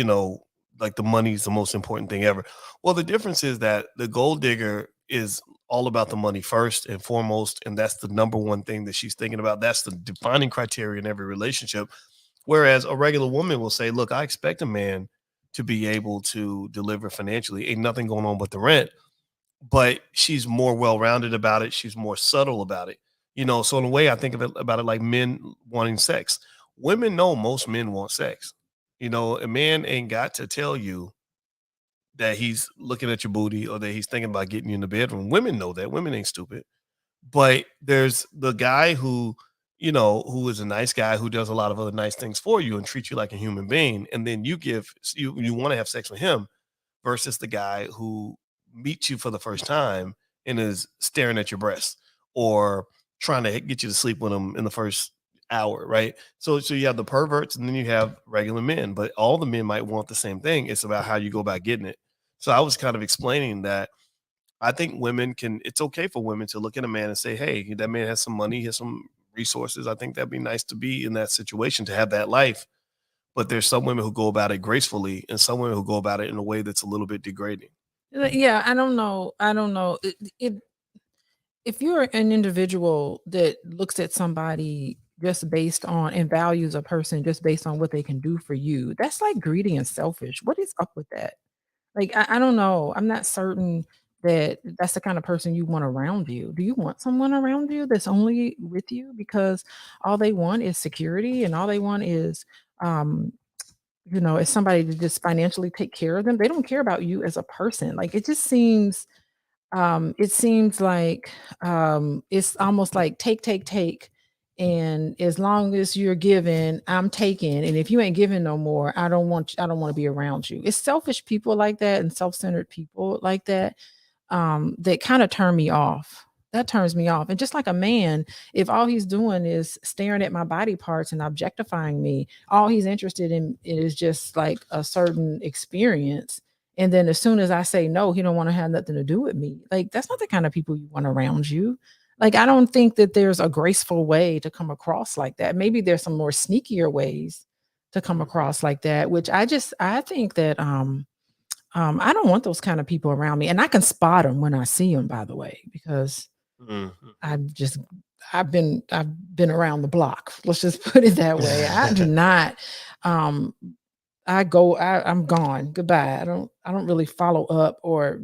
like the money is the most important thing ever. Well, the difference is that the gold digger is all about the money first and foremost. And that's the number one thing that she's thinking about. That's the defining criteria in every relationship. Whereas a regular woman will say, look, I expect a man to be able to deliver financially. Ain't nothing going on but the rent. But she's more well-rounded about it. She's more subtle about it. So in a way, I think about it like men wanting sex. Women know most men want sex. A man ain't got to tell you that he's looking at your booty or that he's thinking about getting you in the bedroom. Women know that. Women ain't stupid. But there's the guy who is a nice guy who does a lot of other nice things for you and treats you like a human being. And then you want to have sex with him versus the guy who meets you for the first time and is staring at your breasts or trying to get you to sleep with him in the first hour, right? So you have the perverts and then you have regular men, but all the men might want the same thing. It's about how you go about getting it. So I was kind of explaining that I think it's okay for women to look at a man and say, hey, that man has some money, he has some resources. I think that'd be nice to be in that situation, to have that life. But there's some women who go about it gracefully and some women who go about it in a way that's a little bit degrading. Yeah, I don't know. If you're an individual that looks at somebody just based on and values a person just based on what they can do for you, that's like greedy and selfish. What is up with that? Like, I don't know. I'm not certain that that's the kind of person you want around you. Do you want someone around you that's only with you because all they want is security and all they want is, is somebody to just financially take care of them? They don't care about you as a person. Like, it just seems, like it's almost like take. And as long as you're giving, I'm taking. And if you ain't giving no more, I don't want to be around you. It's selfish people like that and self-centered people like that that kind of turn me off. That turns me off. And just like a man, if all he's doing is staring at my body parts and objectifying me, all he's interested in is just like a certain experience. And then as soon as I say no, he don't want to have nothing to do with me. Like, that's not the kind of people you want around you. Like, I don't think that there's a graceful way to come across like that. Maybe there's some more sneakier ways to come across like that, which I think that I don't want those kind of people around me. And I can spot them when I see them, by the way, because I've been around the block. Let's just put it that way. I do not I'm gone. Goodbye. I don't really follow up or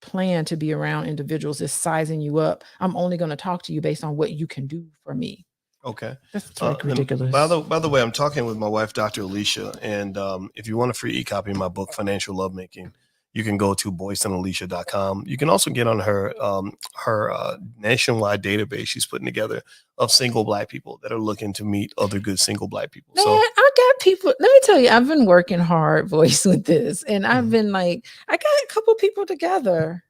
plan to be around individuals that's sizing you up. I'm only going to talk to you based on what you can do for me. Okay. That's like ridiculous. By the way, I'm talking with my wife, Dr. Alicia, and if you want a free e-copy of my book, Financial Lovemaking, you can go to boyceandalicia.com. You can also get on her nationwide database she's putting together of single Black people that are looking to meet other good single Black people. Man, I got people. Let me tell you, I've been working hard, Boyce, with this, and I've been like, I got a couple people together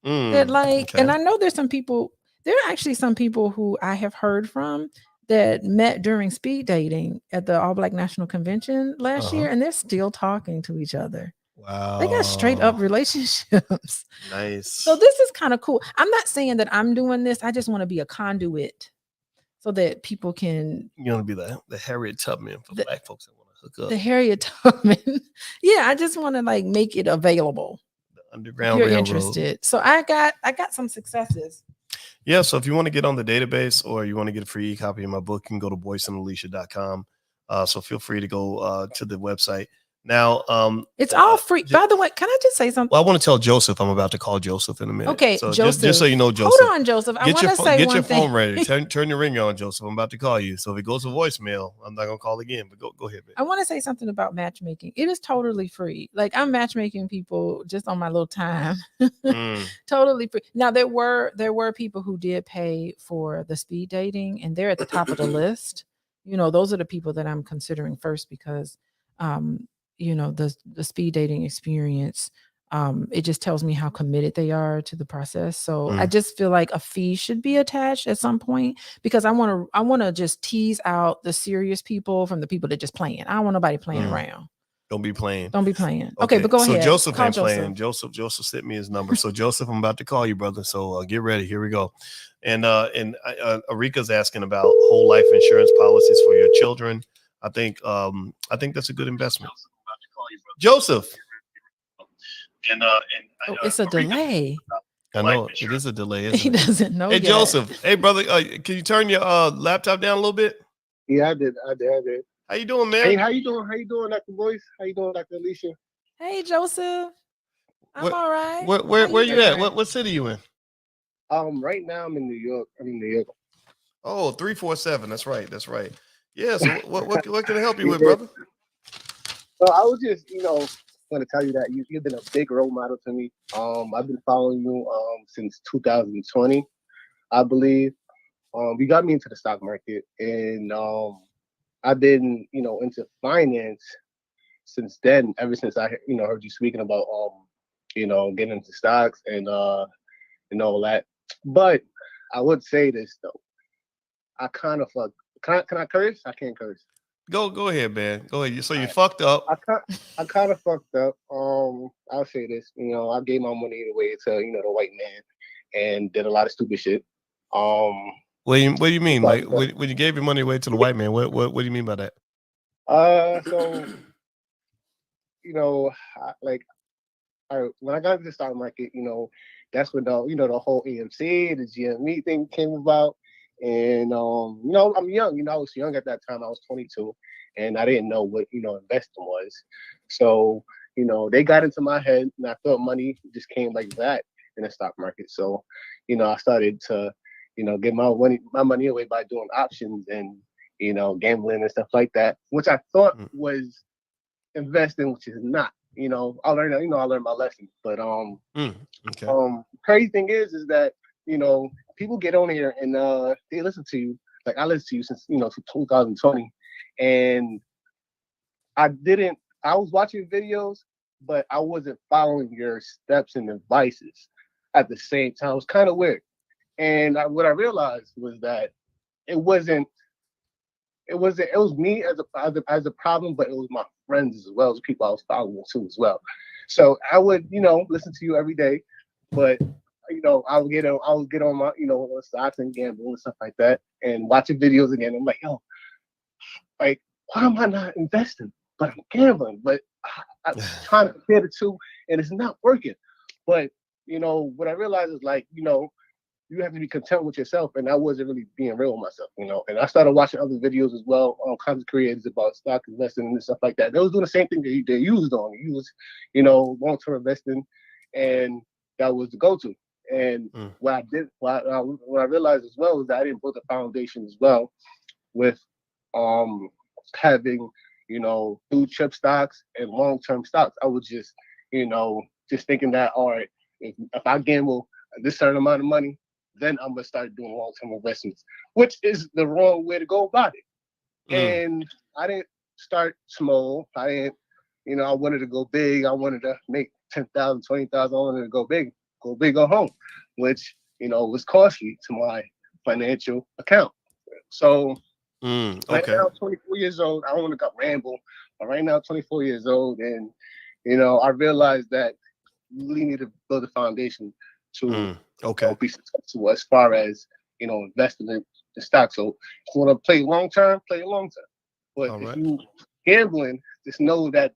that and I know there's some people. There are actually some people who I have heard from that met during speed dating at the All Black National Convention last year, and they're still talking to each other. Wow. They got straight up relationships. Nice. So this is kind of cool. I'm not saying that I'm doing this. I just want to be a conduit so that people can. You want to be the Harriet Tubman for Black folks that want to hook up. The Harriet Tubman. Yeah, I just want to make it available. The Underground Railroad. You're interested. So I got some successes. Yeah, so if you want to get on the database or you want to get a free copy of my book, you can go to boyceandalicia.com. So feel free to go to the website. Now, it's all free. By the way, can I just say something? Well, I want to tell Joseph I'm about to call Joseph in a minute. Okay, so Joseph. Just so you know, Joseph. Hold on, Joseph. I want to say get one your thing. phone ready. Turn your ringer on, Joseph. I'm about to call you. So if it goes to voicemail, I'm not gonna call again. But go ahead, babe. I want to say something about matchmaking. It is totally free. Like, I'm matchmaking people just on my little time. Totally free. Now there were people who did pay for the speed dating, and they're at the top of the list. Those are the people that I'm considering first because the speed dating experience, it just tells me how committed they are to the process. So I just feel like a fee should be attached at some point because I want to just tease out the serious people from the people that just playing. I don't want nobody playing around. Don't be playing. Okay, but go ahead. So Joseph ain't playing. Joseph sent me his number. So Joseph, I'm about to call you, brother. So get ready. Here we go. And Arika's asking about whole life insurance policies for your children. I think that's a good investment. Joseph. It's a delay. I know it is a delay. He doesn't know. Hey, yet. Joseph. Hey, brother. Can you turn your laptop down a little bit? Yeah, I did. How you doing, man? Hey, how you doing, Dr. Boyce? How you doing, Dr. Alicia? Hey, Joseph. I'm all right. Where you at? What city you in? Right now I'm in New York. Oh, 347. That's right. Yeah. So what can I help you with, brother? So I was just, going to tell you that you've been a big role model to me. I've been following you since 2020, I believe. You got me into the stock market, and I've been, into finance since then. Ever since I, heard you speaking about, getting into stocks and all that. But I would say this though, I kind of fuck. Can I curse? I can't curse. Go ahead, man. Go ahead. So you fucked up. I kind of fucked up. I'll say this. I gave my money away to the white man, and did a lot of stupid shit. What do you mean? Like when you gave your money away to the white man? What do you mean by that? So when I got into the stock market, that's when the whole AMC, the GME thing came about. And I'm young, I was young at that time. I was 22 and I didn't know what investing was. So they got into my head, and I thought money just came like that in the stock market. So I started to get my money away by doing options and gambling and stuff like that, which I thought was investing, which is not. I learned my lesson. But crazy thing is that people get on here and they listen to you. Like, I listened to you since 2020, and I was watching videos, but I wasn't following your steps and advices at the same time. It was kind of weird. And what I realized was that it was me as a problem, but it was my friends as well as people I was following too as well. So I would listen to you every day, but I would get on my, stocks and gamble and stuff like that, and watching videos again. I'm like, yo, like, why am I not investing? But I'm gambling. But I'm trying to compare the two, and it's not working. But what I realized is like, you have to be content with yourself, and I wasn't really being real with myself, And I started watching other videos as well, all kinds of creators about stock investing and stuff like that. They was doing the same thing they used on. They used, long-term investing, and that was the go-to. And what I realized as well is that I didn't build a foundation as well with having blue chip stocks and long-term stocks. I was just just thinking that, all right, if I gamble this certain amount of money, then I'm gonna start doing long-term investments, which is the wrong way to go about it. And I didn't start small. I didn't, I wanted to go big. I wanted to make 10,000, 20,000. I wanted to go big or home, which was costly to my financial account. So right now, I'm 24 years old. I don't want to ramble, but right now, I'm 24 years old, and I realized that you really need to build a foundation to be successful as far as investing in the stock. So if you want to play long term, play long term. But if you gambling, just know that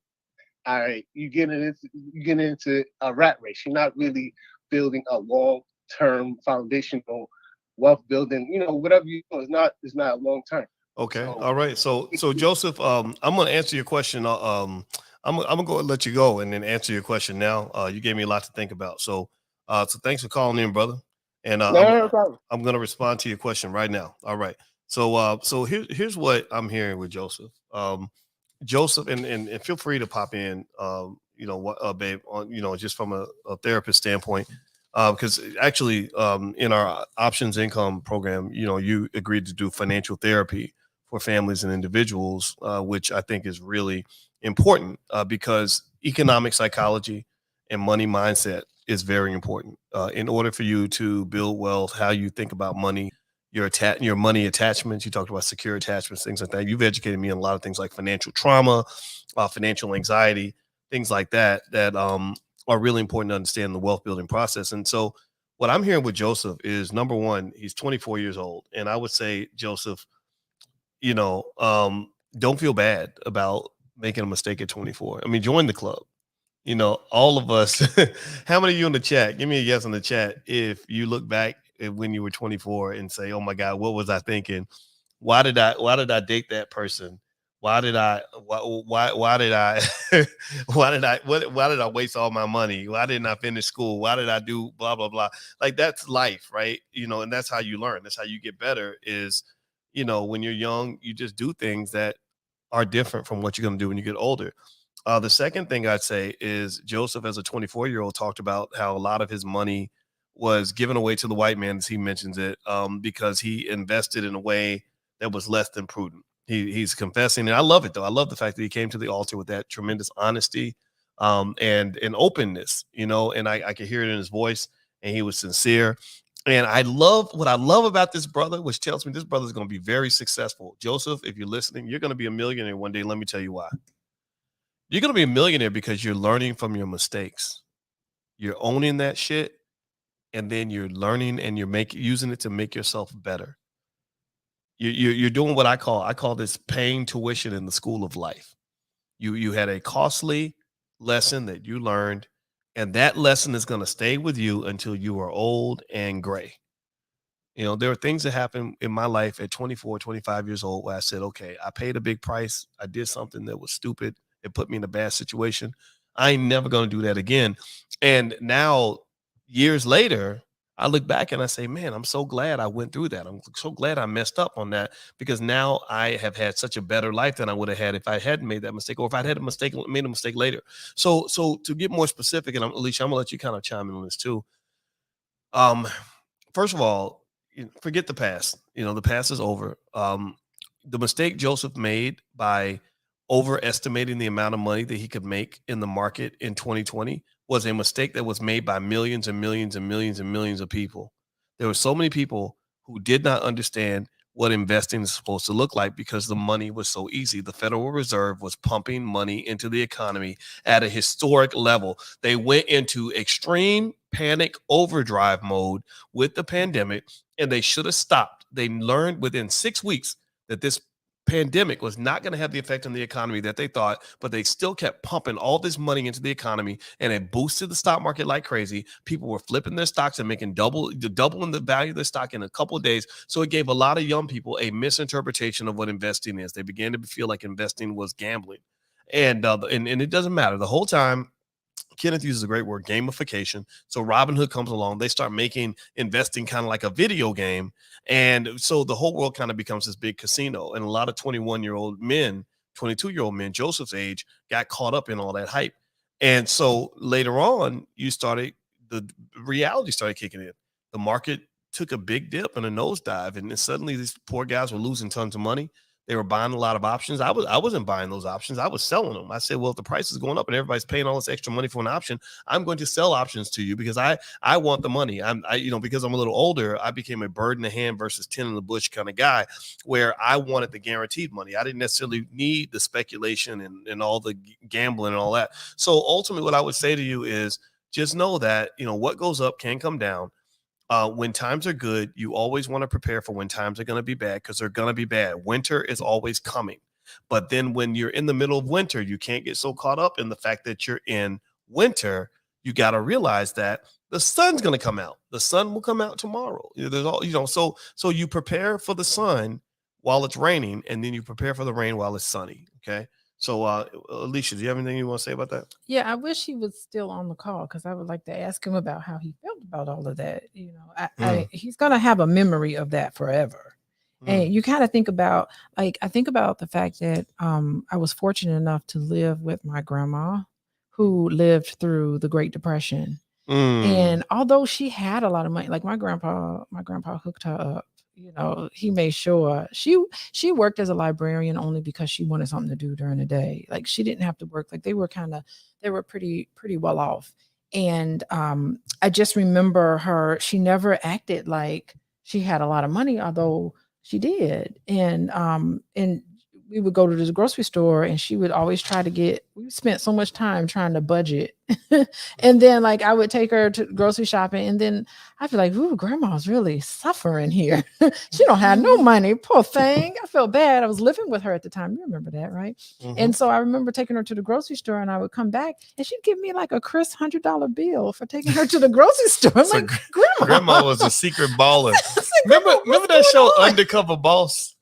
you get into a rat race. You're not really building a long term foundational wealth building. Whatever you do is not long term. Okay. So, all right. So Joseph, I'm going to answer your question. I'm gonna go and let you go and then answer your question now. You gave me a lot to think about. So thanks for calling in, brother. And no problem. I'm going to respond to your question right now. All right. So here's what I'm hearing with Joseph. Joseph, and feel free to pop in. Babe, on just from a therapist standpoint, because actually, in our options income program, you agreed to do financial therapy for families and individuals, which I think is really important because economic psychology and money mindset is very important in order for you to build wealth. How you think about money, your money attachments. You talked about secure attachments, things like that. You've educated me on a lot of things like financial trauma, financial anxiety, things like that are really important to understand the wealth building process. And so what I'm hearing with Joseph is, number one, he's 24 years old. And I would say, Joseph, don't feel bad about making a mistake at 24. I mean, join the club. All of us, how many of you in the chat, give me a yes in the chat if you look back at when you were 24 and say, oh my God, what was I thinking? Why did I date that person? Why did I waste all my money? Why didn't I finish school? Why did I do blah, blah, blah? Like, that's life, right? And that's how you learn. That's how you get better is, when you're young, you just do things that are different from what you're going to do when you get older. The second thing I'd say is Joseph, as a 24-year-old, talked about how a lot of his money was given away to the white man, as he mentions it, because he invested in a way that was less than prudent. He's confessing, and I love it, though. I love the fact that he came to the altar with that tremendous honesty and openness, and I could hear it in his voice, and he was sincere. And what I love about this brother, which tells me this brother is going to be very successful. Joseph, if you're listening, you're going to be a millionaire one day. Let me tell you why. You're going to be a millionaire because you're learning from your mistakes. You're owning that shit, and then you're learning and you're using it to make yourself better. You're doing what I call this paying tuition in the school of life. You had a costly lesson that you learned, and that lesson is going to stay with you until you are old and gray. There are things that happen in my life at 24, 25 years old where I said, okay, I paid a big price. I did something that was stupid. It put me in a bad situation. I ain't never going to do that again. And now, years later, I look back and I say, man, I'm so glad I went through that. I'm so glad I messed up on that, because now I have had such a better life than I would have had if I hadn't made that mistake, or if I'd made a mistake later. So to get more specific, and Alicia, I'm gonna let you kind of chime in on this too. First of all, forget the past. The past is over. The mistake Joseph made by overestimating the amount of money that he could make in the market in 2020 was a mistake that was made by millions and millions and millions and millions of people. There were so many people who did not understand what investing is supposed to look like because the money was so easy. The Federal Reserve was pumping money into the economy at a historic level. They went into extreme panic overdrive mode with the pandemic, and they should have stopped. They learned within 6 weeks that this pandemic was not going to have the effect on the economy that they thought, but they still kept pumping all this money into the economy, and it boosted the stock market like crazy. People were flipping their stocks and making doubling the value of their stock in a couple of days. So it gave a lot of young people a misinterpretation of what investing is. They began to feel like investing was gambling, and it doesn't matter. The whole time, Kenneth uses a great word, gamification. So Robinhood comes along, they start making investing kind of like a video game. And so the whole world kind of becomes this big casino. And a lot of 21-year-old men, 22-year-old men, Joseph's age, got caught up in all that hype. And so later on, the reality started kicking in. The market took a big dip and a nosedive. And then suddenly these poor guys were losing tons of money. They were buying a lot of options. I wasn't buying those options. I was selling them. I said, well, if the price is going up and everybody's paying all this extra money for an option, I'm going to sell options to you because I want the money. Because I'm a little older, I became a bird in the hand versus 10 in the bush kind of guy, where I wanted the guaranteed money. I didn't necessarily need the speculation and all the gambling and all that. So ultimately what I would say to you is just know that, what goes up can come down. When times are good, you always want to prepare for when times are going to be bad, because they're going to be bad. Winter is always coming. But then when you're in the middle of winter, you can't get so caught up in the fact that you're in winter. You got to realize that the sun's going to come out. The sun will come out tomorrow. There's all, so you prepare for the sun while it's raining, and then you prepare for the rain while it's sunny. Okay. So, Alicia, do you have anything you want to say about that? Yeah, I wish he was still on the call, because I would like to ask him about how he felt about all of that. He's going to have a memory of that forever. And you kind of think about, I think about the fact that I was fortunate enough to live with my grandma, who lived through the Great Depression. And although she had a lot of money, like my grandpa hooked her up. He made sure she worked as a librarian only because she wanted something to do during the day. Like, she didn't have to work. Like, they were pretty well off. And I just remember her. She never acted like she had a lot of money, although she did. And we would go to the grocery store, and she would always we spent so much time trying to budget. And then I would take her to grocery shopping, and then I'd be like, ooh, grandma's really suffering here. She don't have no money. Poor thing. I felt bad. I was living with her at the time. You remember that, right? And so I remember taking her to the grocery store, and I would come back, and she'd give me a crisp $100 bill for taking her to the grocery store. I'm like, Grandma was a secret baller. Remember that show, Undercover Boss?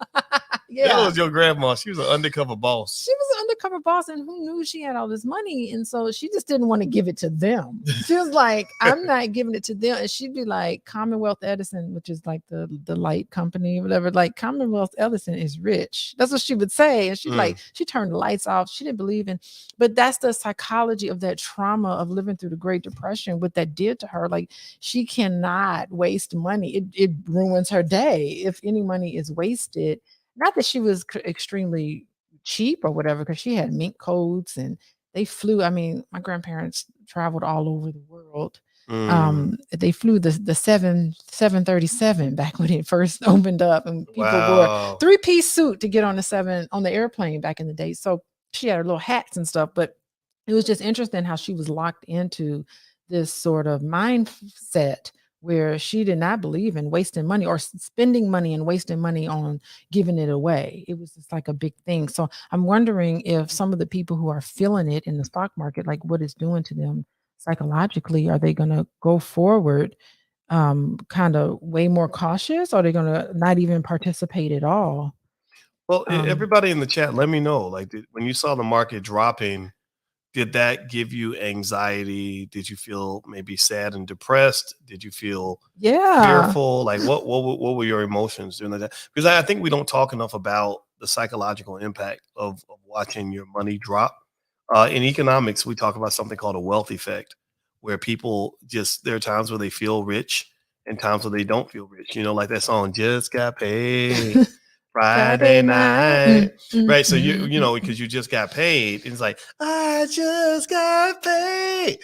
Yeah. That was your grandma. She was an undercover boss. She was an undercover boss, and who knew she had all this money? And so she just didn't want to give it to them. She was like, I'm not giving it to them. And she'd be like, Commonwealth Edison, which is like the light company, whatever. Like, Commonwealth Edison is rich. That's what she would say. And she's like, she turned the lights off. She didn't believe in, but that's the psychology of that trauma of living through the Great Depression, what that did to her. Like, she cannot waste money. It ruins her day if any money is wasted. Not that she was extremely cheap or whatever, because she had mink coats and they flew. I mean, my grandparents traveled all over the world. They flew the 737 back when it first opened up, and people wore 3-piece suit to get on the airplane back in the day. So she had her little hats and stuff, but it was just interesting how she was locked into this sort of mindset where she did not believe in wasting money or spending money and wasting money on giving it away. It was just like a big thing. So I'm wondering if some of the people who are feeling it in the stock market, like what it's doing to them psychologically, are they going to go forward kind of way more cautious? Or are they going to not even participate at all? Well, everybody in the chat, let me know, when you saw the market dropping, did that give you anxiety? Did you feel maybe sad and depressed? Did you feel fearful? Like what were your emotions during that? Because I think we don't talk enough about the psychological impact of watching your money drop. In economics, we talk about something called a wealth effect, where people there are times where they feel rich and times where they don't feel rich. Like that song, Just Got Paid. Friday night, right? So because you just got paid, it's like, I just got paid,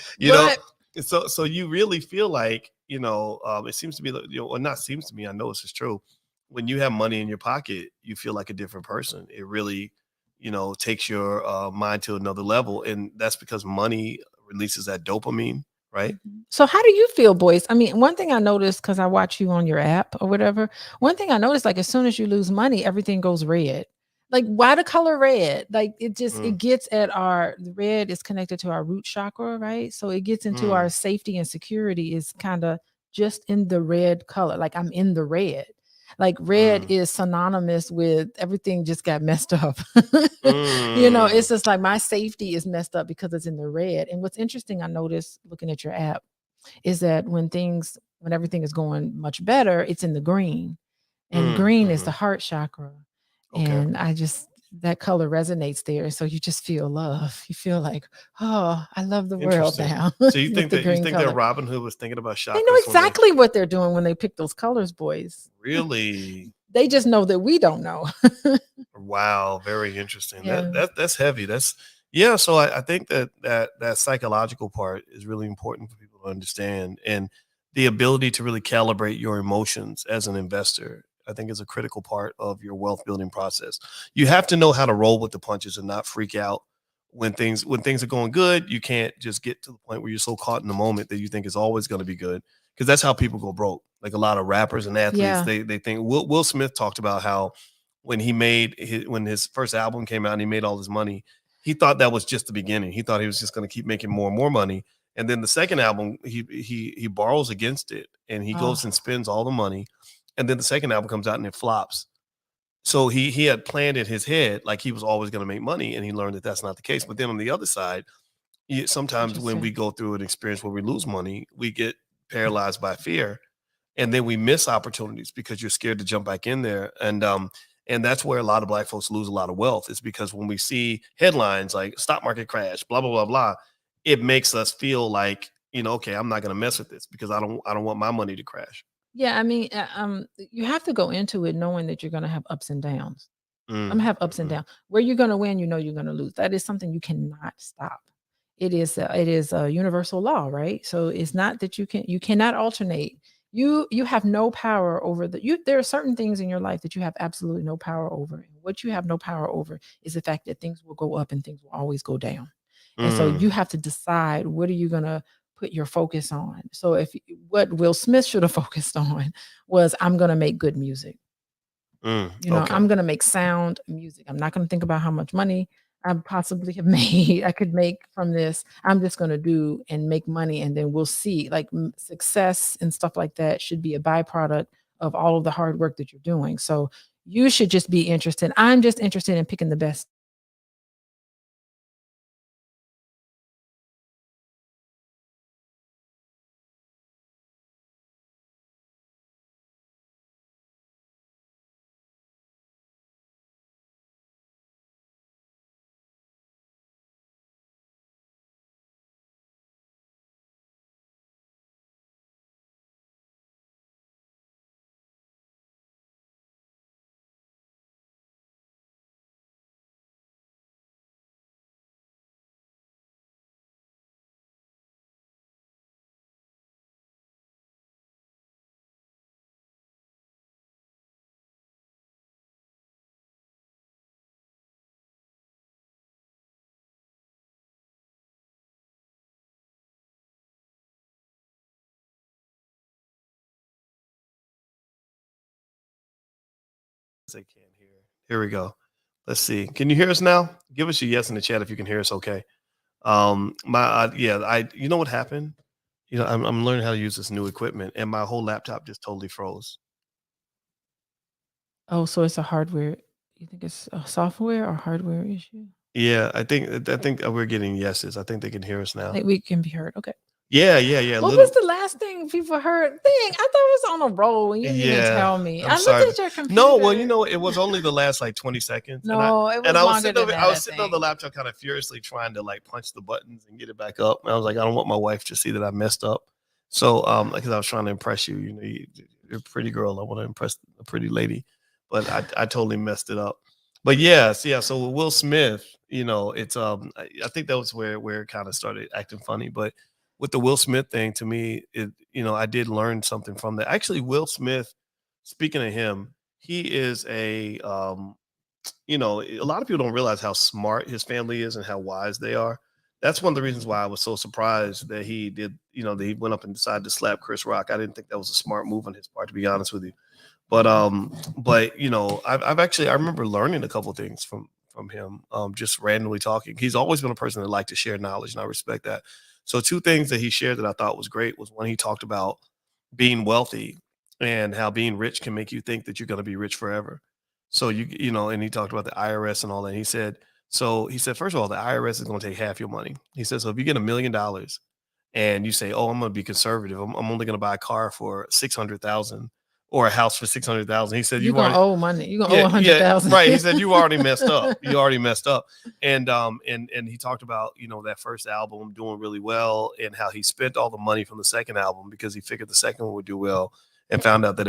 so you really feel like, it seems to be, or not seems to me, I know this is true. When you have money in your pocket, you feel like a different person. It really, takes your mind to another level. And that's because money releases that dopamine, right? So how do you feel, Boyce? I mean, one thing I noticed, because I watch you on your app or whatever, one thing I noticed, like as soon as you lose money, everything goes red. Like, why the color red? Like, it just it gets at the red is connected to our root chakra, right? So it gets into our safety and security is kind of just in the red color. Like, I'm in the red. Like, red is synonymous with everything just got messed up. It's just like my safety is messed up because it's in the red. And what's interesting, I noticed looking at your app, is that when everything is going much better, it's in the green. And green is the heart chakra. Okay. And that color resonates there. So you just feel love. You feel like, oh, I love the world now. So you think that Robin Hood was thinking about chakras? They know exactly what they're doing when they pick those colors, Boyce. Really? They just know that we don't know. Wow, very interesting. Yeah. That's heavy. So I think that psychological part is really important for people to understand, and the ability to really calibrate your emotions as an investor, I think, is a critical part of your wealth building process. You have to know how to roll with the punches and not freak out when things are going good. You can't just get to the point where you're so caught in the moment that you think it's always going to be good, because that's how people go broke. Like a lot of rappers and athletes, they think Will Smith talked about how when his first album came out and he made all his money, he thought that was just the beginning. He thought he was just going to keep making more and more money. And then the second album, he borrows against it and he goes and spends all the money. And then the second album comes out and it flops. So he had planned in his head like he was always going to make money, and he learned that that's not the case. But then on the other side, sometimes when we go through an experience where we lose money, we get paralyzed by fear, and then we miss opportunities because you're scared to jump back in there. And that's where a lot of Black folks lose a lot of wealth, is because when we see headlines like stock market crash, blah, blah, blah, blah, it makes us feel like, okay, I'm not going to mess with this because I don't want my money to crash. Yeah, I mean, you have to go into it knowing that you're going to have ups and downs. I'm gonna have ups and downs. Where you're going to win, you're going to lose. That is something you cannot stop. It is a universal law, right? So it's not that you cannot alternate. You have no power over there are certain things in your life that you have absolutely no power over. And what you have no power over is the fact that things will go up and things will always go down. And so you have to decide, what are you going to put your focus on? So what Will Smith should have focused on was, I'm going to make good music. I'm going to make sound music. I'm not going to think about how much money I possibly have made. I could make from this. I'm just going to do and make money. And then we'll see, like, success and stuff like that should be a byproduct of all of the hard work that you're doing. So you should just be interested. I'm just interested in picking the best. They can't hear. Here we go. Let's see. Can you hear us now? Give us a yes in the chat if you can hear us. Okay. You know what happened? I'm learning how to use this new equipment, and my whole laptop just totally froze. Oh, so it's a hardware. You think it's a software or hardware issue? Yeah, I think we're getting yeses. I think they can hear us now. I think we can be heard. Okay. Yeah. What was the last thing people heard? Dang, I thought it was on a roll and you didn't even tell me. I looked at your computer. No, well, it was only the last like 20 seconds. No, it was I was longer than that, I was sitting on the laptop kind of furiously trying to like punch the buttons and get it back up. And I was like, I don't want my wife to see that I messed up. So, because I was trying to impress you, you're a pretty girl. I want to impress a pretty lady, but I totally messed it up. But yeah. So with Will Smith, it's I think that was where it kind of started acting funny. But with the Will Smith thing, to me, I did learn something from that. Actually, Will Smith, speaking of him, he is a lot of people don't realize how smart his family is and how wise they are. That's one of the reasons why I was so surprised that he did, that he went up and decided to slap Chris Rock. I didn't think that was a smart move on his part, to be honest with you. But I remember learning a couple of things from him, just randomly talking. He's always been a person that liked to share knowledge, and I respect that. So 2 things that he shared that I thought was great was when he talked about being wealthy and how being rich can make you think that you're going to be rich forever. So and he talked about the IRS and all that. He said, first of all, the IRS is going to take half your money. He said, so if you get $1 million and you say, oh, I'm going to be conservative, I'm only going to buy a car for 600,000 or a house for 600,000. He said, you're going to owe money. You're going to owe 100,000. Right. He said, you already messed up. You already messed up. And he talked about, that first album doing really well and how he spent all the money from the second album because he figured the second one would do well and found out that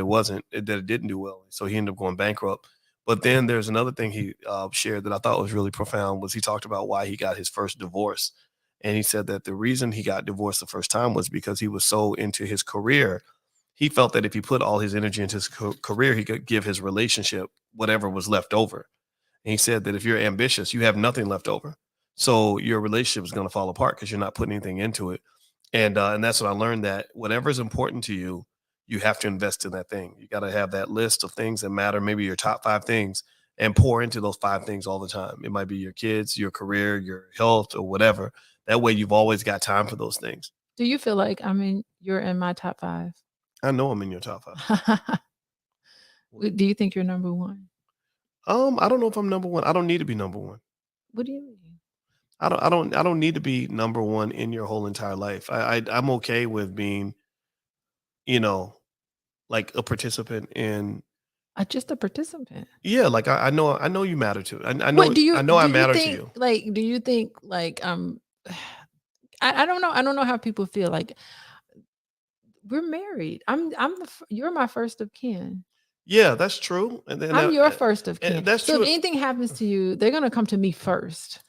it didn't do well. So he ended up going bankrupt. But then there's another thing he shared that I thought was really profound was he talked about why he got his first divorce. And he said that the reason he got divorced the first time was because he was so into his career. He felt that if he put all his energy into his career, he could give his relationship whatever was left over. And he said that if you're ambitious, you have nothing left over. So your relationship is going to fall apart because you're not putting anything into it. And that's what I learned, that whatever is important to you, you have to invest in that thing. You got to have that list of things that matter, maybe your top 5 things, and pour into those 5 things all the time. It might be your kids, your career, your health, or whatever. That way you've always got time for those things. Do you feel like, you're in my top 5? I know I'm in your top 5. Do you think you're number 1? I don't know if I'm number 1. I don't need to be number 1. What do you mean? I don't need to be number 1 in your whole entire life. I'm okay with being, like a participant in. Just a participant. Yeah, like I know you matter to it. I know. I matter to you. Like, do you think like I don't know. I don't know how people feel. Like, we're married. You're my first of kin. Yeah, that's true. And then I'm your first of kin. That's so true. If anything happens to you, they're gonna come to me first.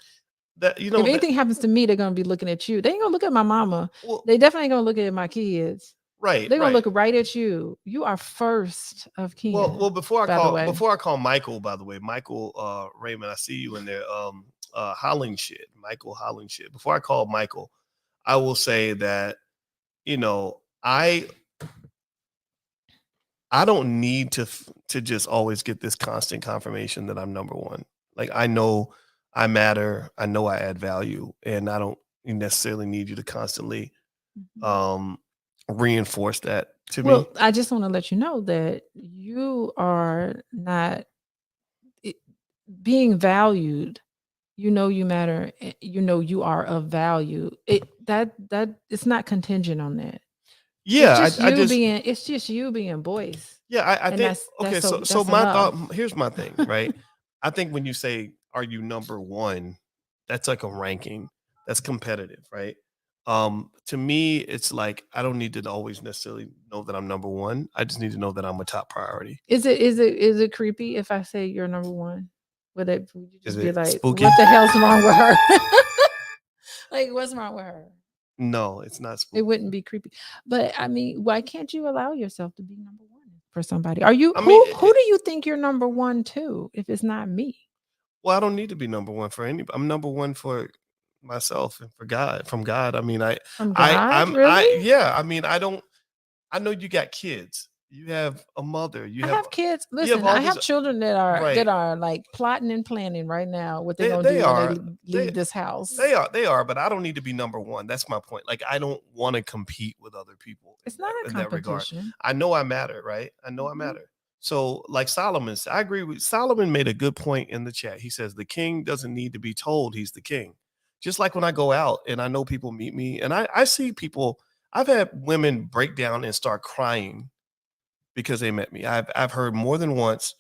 If anything happens to me, they're gonna be looking at you. They ain't gonna look at my mama. Well, they definitely ain't gonna look at my kids. Right. They're gonna look right at you. You are first of kin. Well, before I call Michael, by the way, Michael Raymond, I see you in there. Michael Hollingshed. Before I call Michael, I will say that, I don't need to just always get this constant confirmation that I'm number 1. Like, I know I matter. I know I add value, and I don't necessarily need you to constantly reinforce that to me. Well, I just want to let you know that you are not being valued. You matter. You are of value. It's not contingent on that. Yeah, it's just you being Boyce. Yeah, I think. Okay, so my thought. Here's my thing, right? I think when you say, "Are you number 1?" That's like a ranking. That's competitive, right? To me, it's like I don't need to always necessarily know that I'm number 1. I just need to know that I'm a top priority. Is it creepy if I say you're number 1? Would you just be like, spooky? What the hell's wrong with her? Like, what's wrong with her? No, it's not spooky. It wouldn't be creepy. But why can't you allow yourself to be number 1 for somebody? Are you who do you think you're number 1 to if it's not me? Well, I don't need to be number 1 for anybody. I'm number 1 for myself and for God. From God. I mean, from God, really? I know you got kids. You have a mother. I have kids. Listen, I have children that are like plotting and planning right now what they're gonna do when they leave this house. They are, but I don't need to be number 1. That's my point. Like, I don't want to compete with other people. It's not a competition. I know I matter, right? I know I matter. So, like Solomon, I agree with Solomon. Made a good point in the chat. He says the king doesn't need to be told he's the king. Just like when I go out and I know people meet me, and I see people. I've had women break down and start crying because they met me. I've heard more than once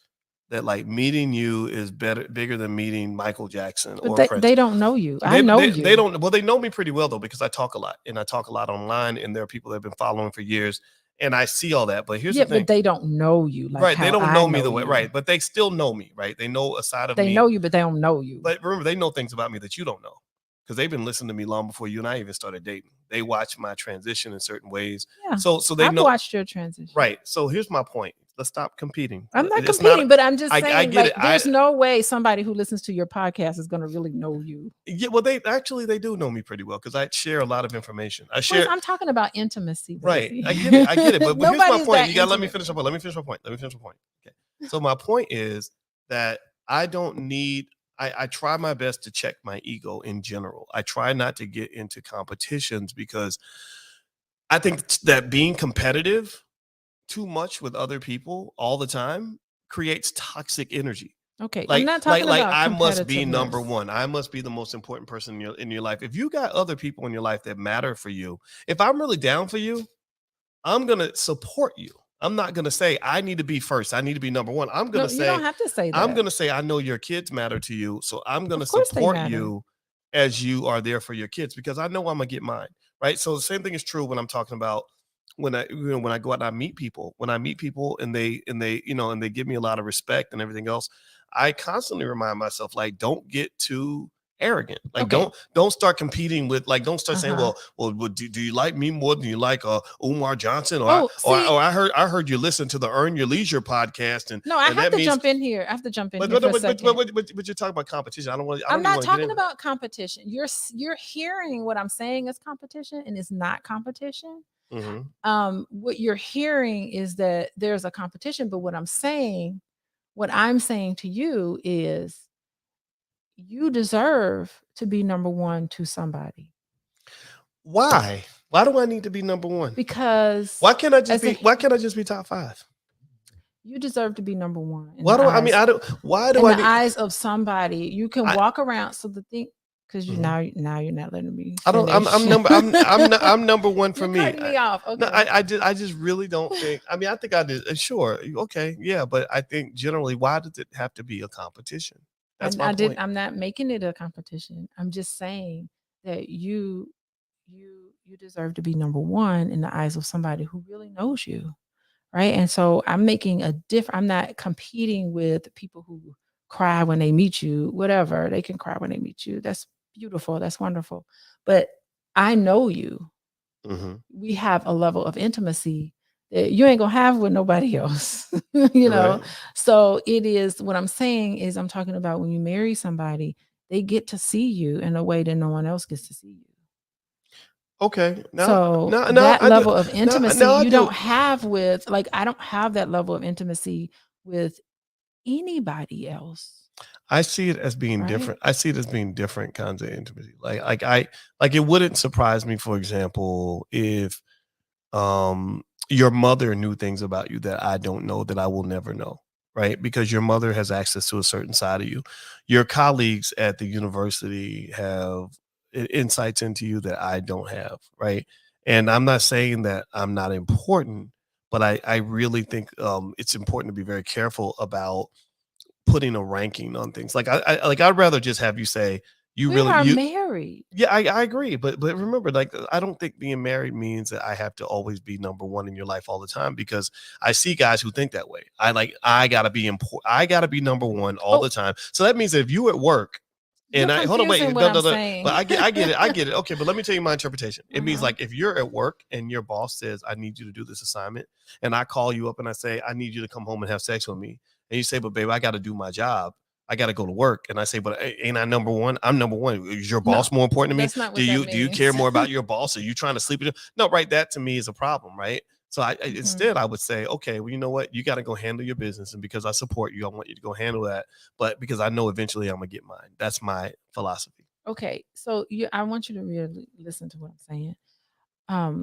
that like meeting you is bigger than meeting Michael Jackson or Prince. They don't know you. I know you. They don't. Well, they know me pretty well though, because I talk a lot and I talk a lot online, and there are people that have been following for years, and I see all that. But here's the thing: but they don't know you. Like, right? They don't know me the way, right? But they still know me, right? They know a side of me. They know you, but they don't know you. But remember, they know things about me that you don't know, because they've been listening to me long before you and I even started dating. They watch my transition in certain ways. Yeah. So they I've know. watched your transition. Right. So here's my point. stop competing. I'm not competing, but I'm just saying, I get it. There's no way somebody who listens to your podcast is going to really know you. Yeah, well, they do know me pretty well because I share a lot of information. I'm talking about intimacy, baby. Right? I get it. But here's my point. You gotta let me finish my point. Okay. So my point is that I don't need. I try my best to check my ego in general. I try not to get into competitions because I think that being competitive too much with other people all the time creates toxic energy. Okay, I'm not talking about I must be number one. I must be the most important person in your life. If you got other people in your life that matter for you, if I'm really down for you, I'm gonna support you. I'm not gonna say I need to be first. I need to be number one. I'm gonna say you don't have to say that. I'm gonna say I know your kids matter to you, so I'm gonna support you as you are there for your kids because I know I'm gonna get mine. Right. So the same thing is true when I'm talking about when I go out and I meet people. When I meet people and they give me a lot of respect and everything else, I constantly remind myself, like, don't get too arrogant. Like, don't start competing with, like, don't start saying, well, do you like me more than you like Umar Johnson? Or I heard you listen to the Earn Your Leisure podcast. And no, I have to jump in here. But you're talking about competition. I'm not talking about competition. You're hearing what I'm saying is competition, and it's not competition. Mm-hmm. What you're hearing is that there's a competition, but what I'm saying to you is you deserve to be number one to somebody. Why? Why do I need to be number one? Because why can't I just be top 5? You deserve to be number one. Why do I need eyes of somebody? You can walk around. So the thing, because now you're not letting me. I'm number one for me. Cutting me off. Okay. No, I just really don't think. I mean, I think I did. Sure, okay, yeah, but I think generally, why does it have to be a competition? That's my point. I'm not making it a competition. I'm just saying that you deserve to be number one in the eyes of somebody who really knows you, right? And so I'm making I'm not competing with people who cry when they meet you. Whatever, they can cry when they meet you. That's beautiful. That's wonderful. But I know you. Mm-hmm. We have a level of intimacy that you ain't gonna have with nobody else. you know. Right. So it is, what I'm saying is, I'm talking about when you marry somebody, they get to see you in a way that no one else gets to see you. Okay. That level of intimacy you don't have with, like, I don't have that level of intimacy with anybody else. I see it as being different. I see it as being different kinds of intimacy. Like it wouldn't surprise me, for example, if your mother knew things about you that I don't know, that I will never know, right? Because your mother has access to a certain side of you. Your colleagues at the university have insights into you that I don't have, right? And I'm not saying that I'm not important, but I really think it's important to be very careful about putting a ranking on things. Like I'd rather just have you say you are married. Yeah, I agree. But remember, like, I don't think being married means that I have to always be number one in your life all the time, because I see guys who think that way. I gotta be important. I gotta be number one all the time. So that means that if you at work and hold on, wait, no. But I get it. Okay, but let me tell you my interpretation. It means, like, if you're at work and your boss says, I need you to do this assignment, and I call you up and I say, I need you to come home and have sex with me. And you say, but babe, I got to do my job. I got to go to work. And I say, but ain't I number one? I'm number one. Is your boss more important to me? That's not what that means. Do you care more about your boss? Are you trying to sleep with him? No, right. That to me is a problem, right? So instead I would say, okay, well, you know what? You got to go handle your business. And because I support you, I want you to go handle that. But because I know eventually I'm going to get mine. That's my philosophy. Okay. So I want you to really listen to what I'm saying.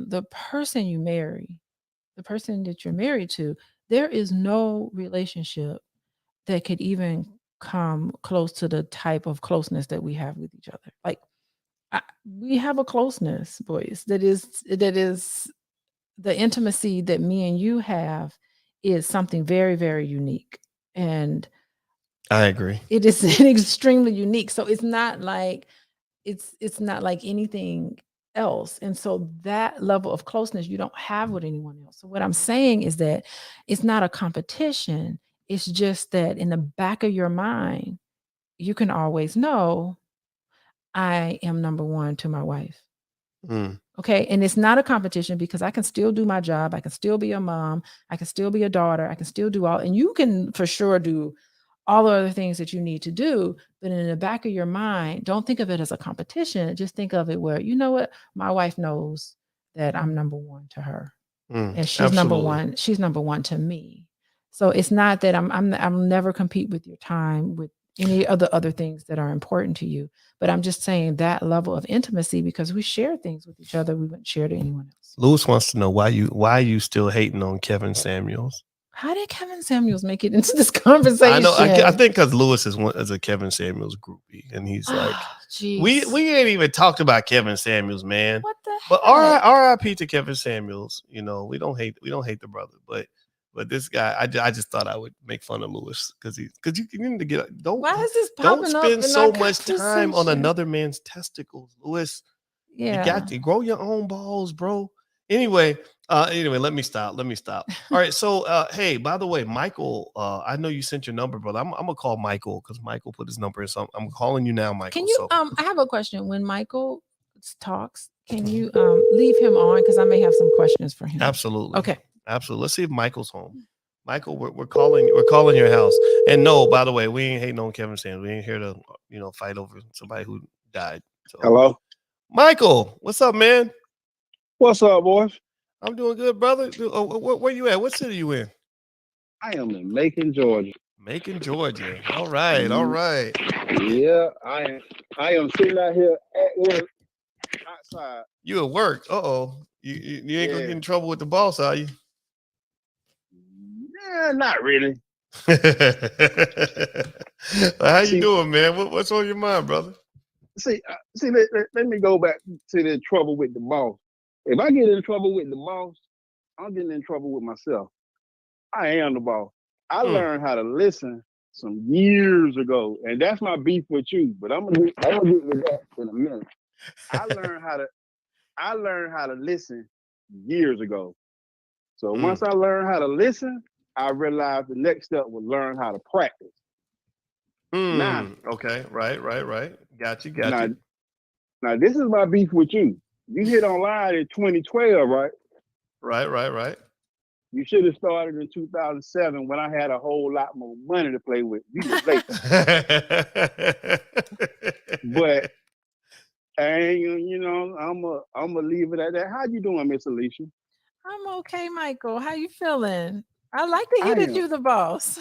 The person you marry, the person that you're married to, there is no relationship that could even come close to the type of closeness that we have with each other. Like, we have a closeness, Boyce, that is the intimacy that me and you have is something very, very unique. And I agree. It is extremely unique. So it's not like anything else. And so that level of closeness you don't have with anyone else. So what I'm saying is that it's not a competition. It's just that in the back of your mind, you can always know I am number one to my wife. Okay. And it's not a competition because I can still do my job. I can still be a mom. I can still be a daughter. I can still do all, and you can for sure do all the other things that you need to do. But in the back of your mind, don't think of it as a competition. Just think of it where, you know what? My wife knows that I'm number one to her. And she's number one. She's number one to me. So it's not that I'm never compete with your time, with any of the other things that are important to you. But I'm just saying that level of intimacy, because we share things with each other we wouldn't share to anyone else. Lewis wants to know why you still hating on Kevin Samuels. How did Kevin Samuels make it into this conversation? I know. I think because Lewis is a Kevin Samuels groupie, and he's like, we ain't even talked about Kevin Samuels, man. What the But heck? R.I.P. to Kevin Samuels. You know, we don't hate the brother, but this guy, I just thought I would make fun of Lewis because you need to get Why is this don't popping up spend in so our much time on conversation? another man's testicles, Lewis. Yeah. You got to grow your own balls, bro. Anyway, let me stop. All right. So, hey, by the way, Michael, I know you sent your number, brother. I'm gonna call Michael because Michael put his number in. So I'm calling you now, Michael. Can you? I have a question. When Michael talks, can you leave him on because I may have some questions for him. Absolutely. Okay. Absolutely. Let's see if Michael's home. Michael, we're calling your house. And no, by the way, we ain't hating on Kevin Samuels. We ain't here to fight over somebody who died. So, hello, Michael. What's up, man? What's up, boys? I'm doing good, brother. Where you at? What city you in? I am in Macon, Georgia. Macon, Georgia. All right, all right. Yeah, I am sitting out here at work outside. You at work? You ain't gonna get in trouble with the boss, are you? Yeah, not really. How you doing, man? What's on your mind, brother? See, let me go back to the trouble with the boss. If I get in trouble with the boss, I'm getting in trouble with myself. I am the boss. I learned how to listen some years ago, and that's my beef with you. But I'm gonna get with that in a minute. I learned how to listen years ago. So once I learned how to listen, I realized the next step was learn how to practice. Now, okay, right. Got you. Now this is my beef with you. You hit online in 2012, right? Right. You should have started in 2007 when I had a whole lot more money to play with. You was late. But I ain't, I'm gonna leave it at that. How you doing, Miss Alicia? I'm okay, Michael. How you feeling? I like to hear that you're the boss.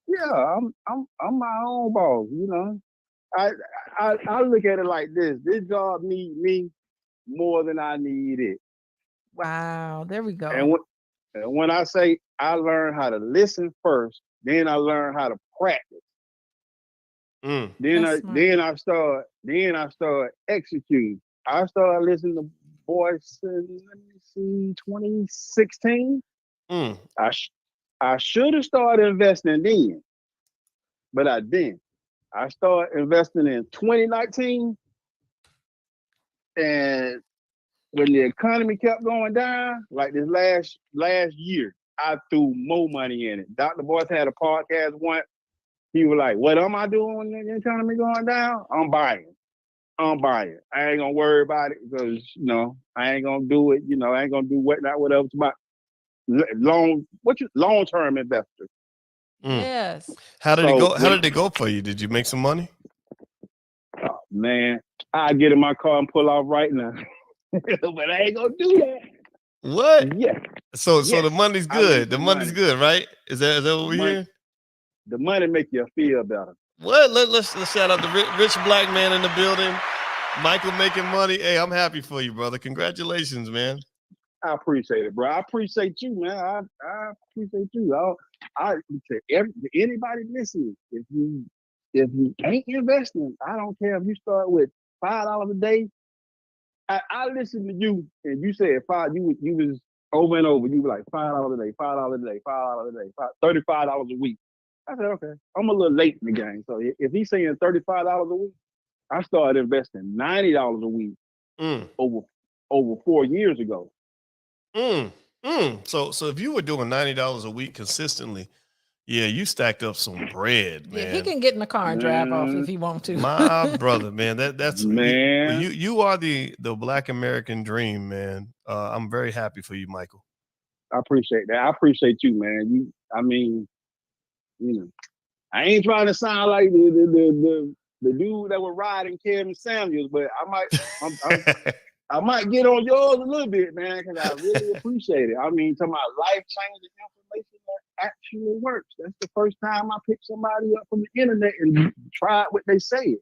Yeah, I'm my own boss. I look at it like this. This job need me more than I need it. Wow, there we go. And when I say I learned how to listen first, then I learned how to practice. Then I start executing. I started listening to Boyce in 2016. I should have started investing then, but I didn't. I started investing in 2019, and when the economy kept going down, like this last year, I threw more money in it. Dr. Boyce had a podcast once. He was like, "What am I doing when the economy going down? I'm buying. I ain't gonna worry about it because I ain't gonna do it. I ain't gonna do whatever. It's about long-term investor." Yes. How did it go? How did it go for you? Did you make some money? Oh, man, I get in my car and pull off right now. But I ain't gonna do that. What? Yeah. So the money's good. The money's good, right? Is that what we're hearing? The money make you feel better. What? Let's shout out the rich black man in the building. Michael making money. Hey, I'm happy for you, brother. Congratulations, man. I appreciate it, bro. I appreciate you, man. I appreciate you. Anybody listening, if you ain't investing, I don't care if you start with $5 a day. I listened to you, and you said five. You was over and over. You were like $5 a day, $5 a day, $5 a day, $35 a week. I said, okay, I'm a little late in the game. So if he's saying $35 a week, I started investing $90 a week over 4 years ago. So if you were doing $90 a week consistently, Yeah, you stacked up some bread, man. Yeah, he can get in the car and drive off if he wants to. My brother, man, that's man. You are the Black American dream, man. I'm very happy for you, Michael. I appreciate that. I appreciate you, man. I ain't trying to sound like the dude that was riding Kevin Samuels, but I might get on yours a little bit, man, because I really appreciate it. I mean, talking about life-changing information that actually works. That's the first time I picked somebody up from the internet and tried what they said.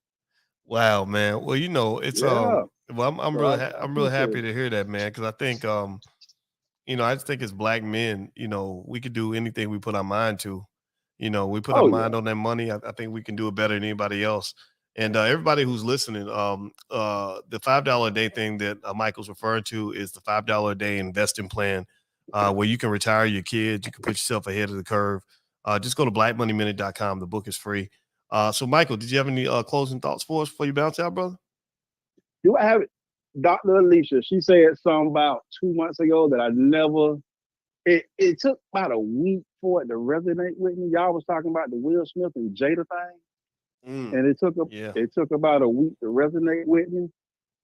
Wow, man. Well, it's well, I'm really happy to hear that, man, because I think I just think as Black men, we could do anything we put our mind to. We put our mind on that money. I think we can do it better than anybody else. And everybody who's listening, the $5 a day thing that Michael's referring to is the $5 a day investing plan, where you can retire your kids. You can put yourself ahead of the curve. Just go to blackmoneyminute.com. The book is free. So, Michael, did you have any closing thoughts for us before you bounce out, brother? Do I have it? Dr. Alicia, she said something about 2 months ago that I never. It took about a week for it to resonate with me. Y'all was talking about the Will Smith and Jada thing. And it took about a week to resonate with me.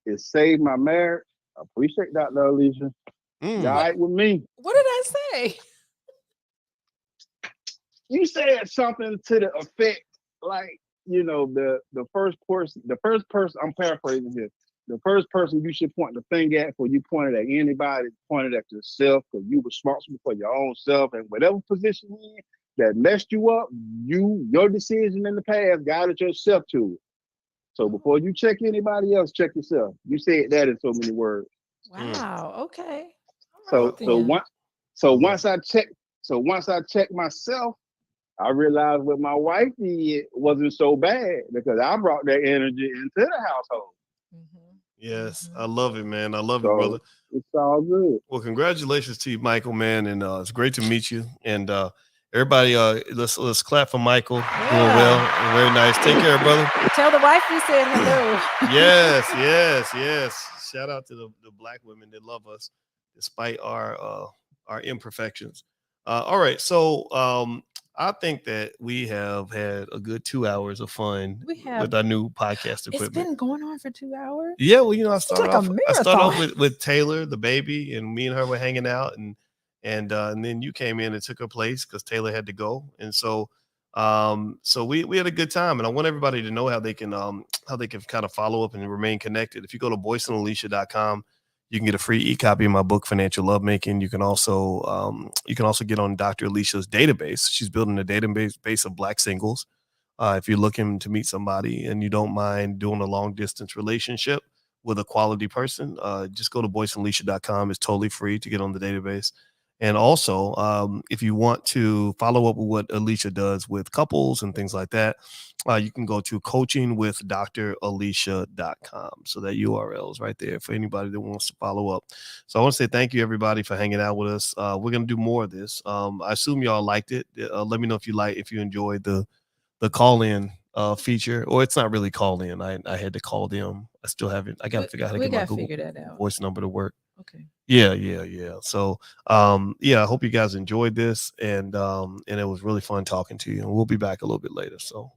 It saved my marriage. I appreciate Dr. Alicia. You all right with me? What did I say? You said something to the effect like, the first person, I'm paraphrasing here. The first person you should point the finger at before you pointed at anybody, pointed at yourself, because you're responsible for your own self, and whatever position you're in that messed you up, your decision in the past guided yourself to it. So before you check anybody else, check yourself. You said that in so many words. Wow. Okay. Once I checked myself, I realized what my wife did wasn't so bad because I brought that energy into the household. Mm-hmm. Yes, I love it, man. I love it, brother. It's all good. Well, congratulations to you, Michael, man, and it's great to meet you. And everybody, let's clap for Michael. Yeah. Doing well, very nice. Take care, brother. Tell the wife we said hello. Yes. Shout out to the Black women that love us despite our imperfections. All right, so I think that we have had a good 2 hours of fun with our new podcast equipment. It's been going on for 2 hours. Yeah, well, I started off with Taylor, the baby, and me and her were hanging out, and then you came in and took her place because Taylor had to go, and so we had a good time, and I want everybody to know how they can kind of follow up and remain connected. If you go to boyceandalicia.com, you can get a free e-copy of my book, Financial Lovemaking. You can also get on Dr. Alicia's database. She's building a database of Black singles. If you're looking to meet somebody and you don't mind doing a long distance relationship with a quality person, just go to boyceandalicia.com. It's totally free to get on the database. And also, if you want to follow up with what Alicia does with couples and things like that, you can go to coachingwithdralicia.com. So that URL is right there for anybody that wants to follow up. So I want to say thank you, everybody, for hanging out with us. We're going to do more of this. I assume y'all liked it. Let me know if you enjoyed the call-in feature, or it's not really call-in. I had to call them. I still haven't. I got to figure out how to get my Google Voice number to work. Okay. Yeah. So, I hope you guys enjoyed this, and it was really fun talking to you. And we'll be back a little bit later. So,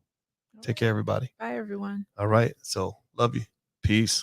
take care, everybody. Bye, everyone. All right. So, love you. Peace.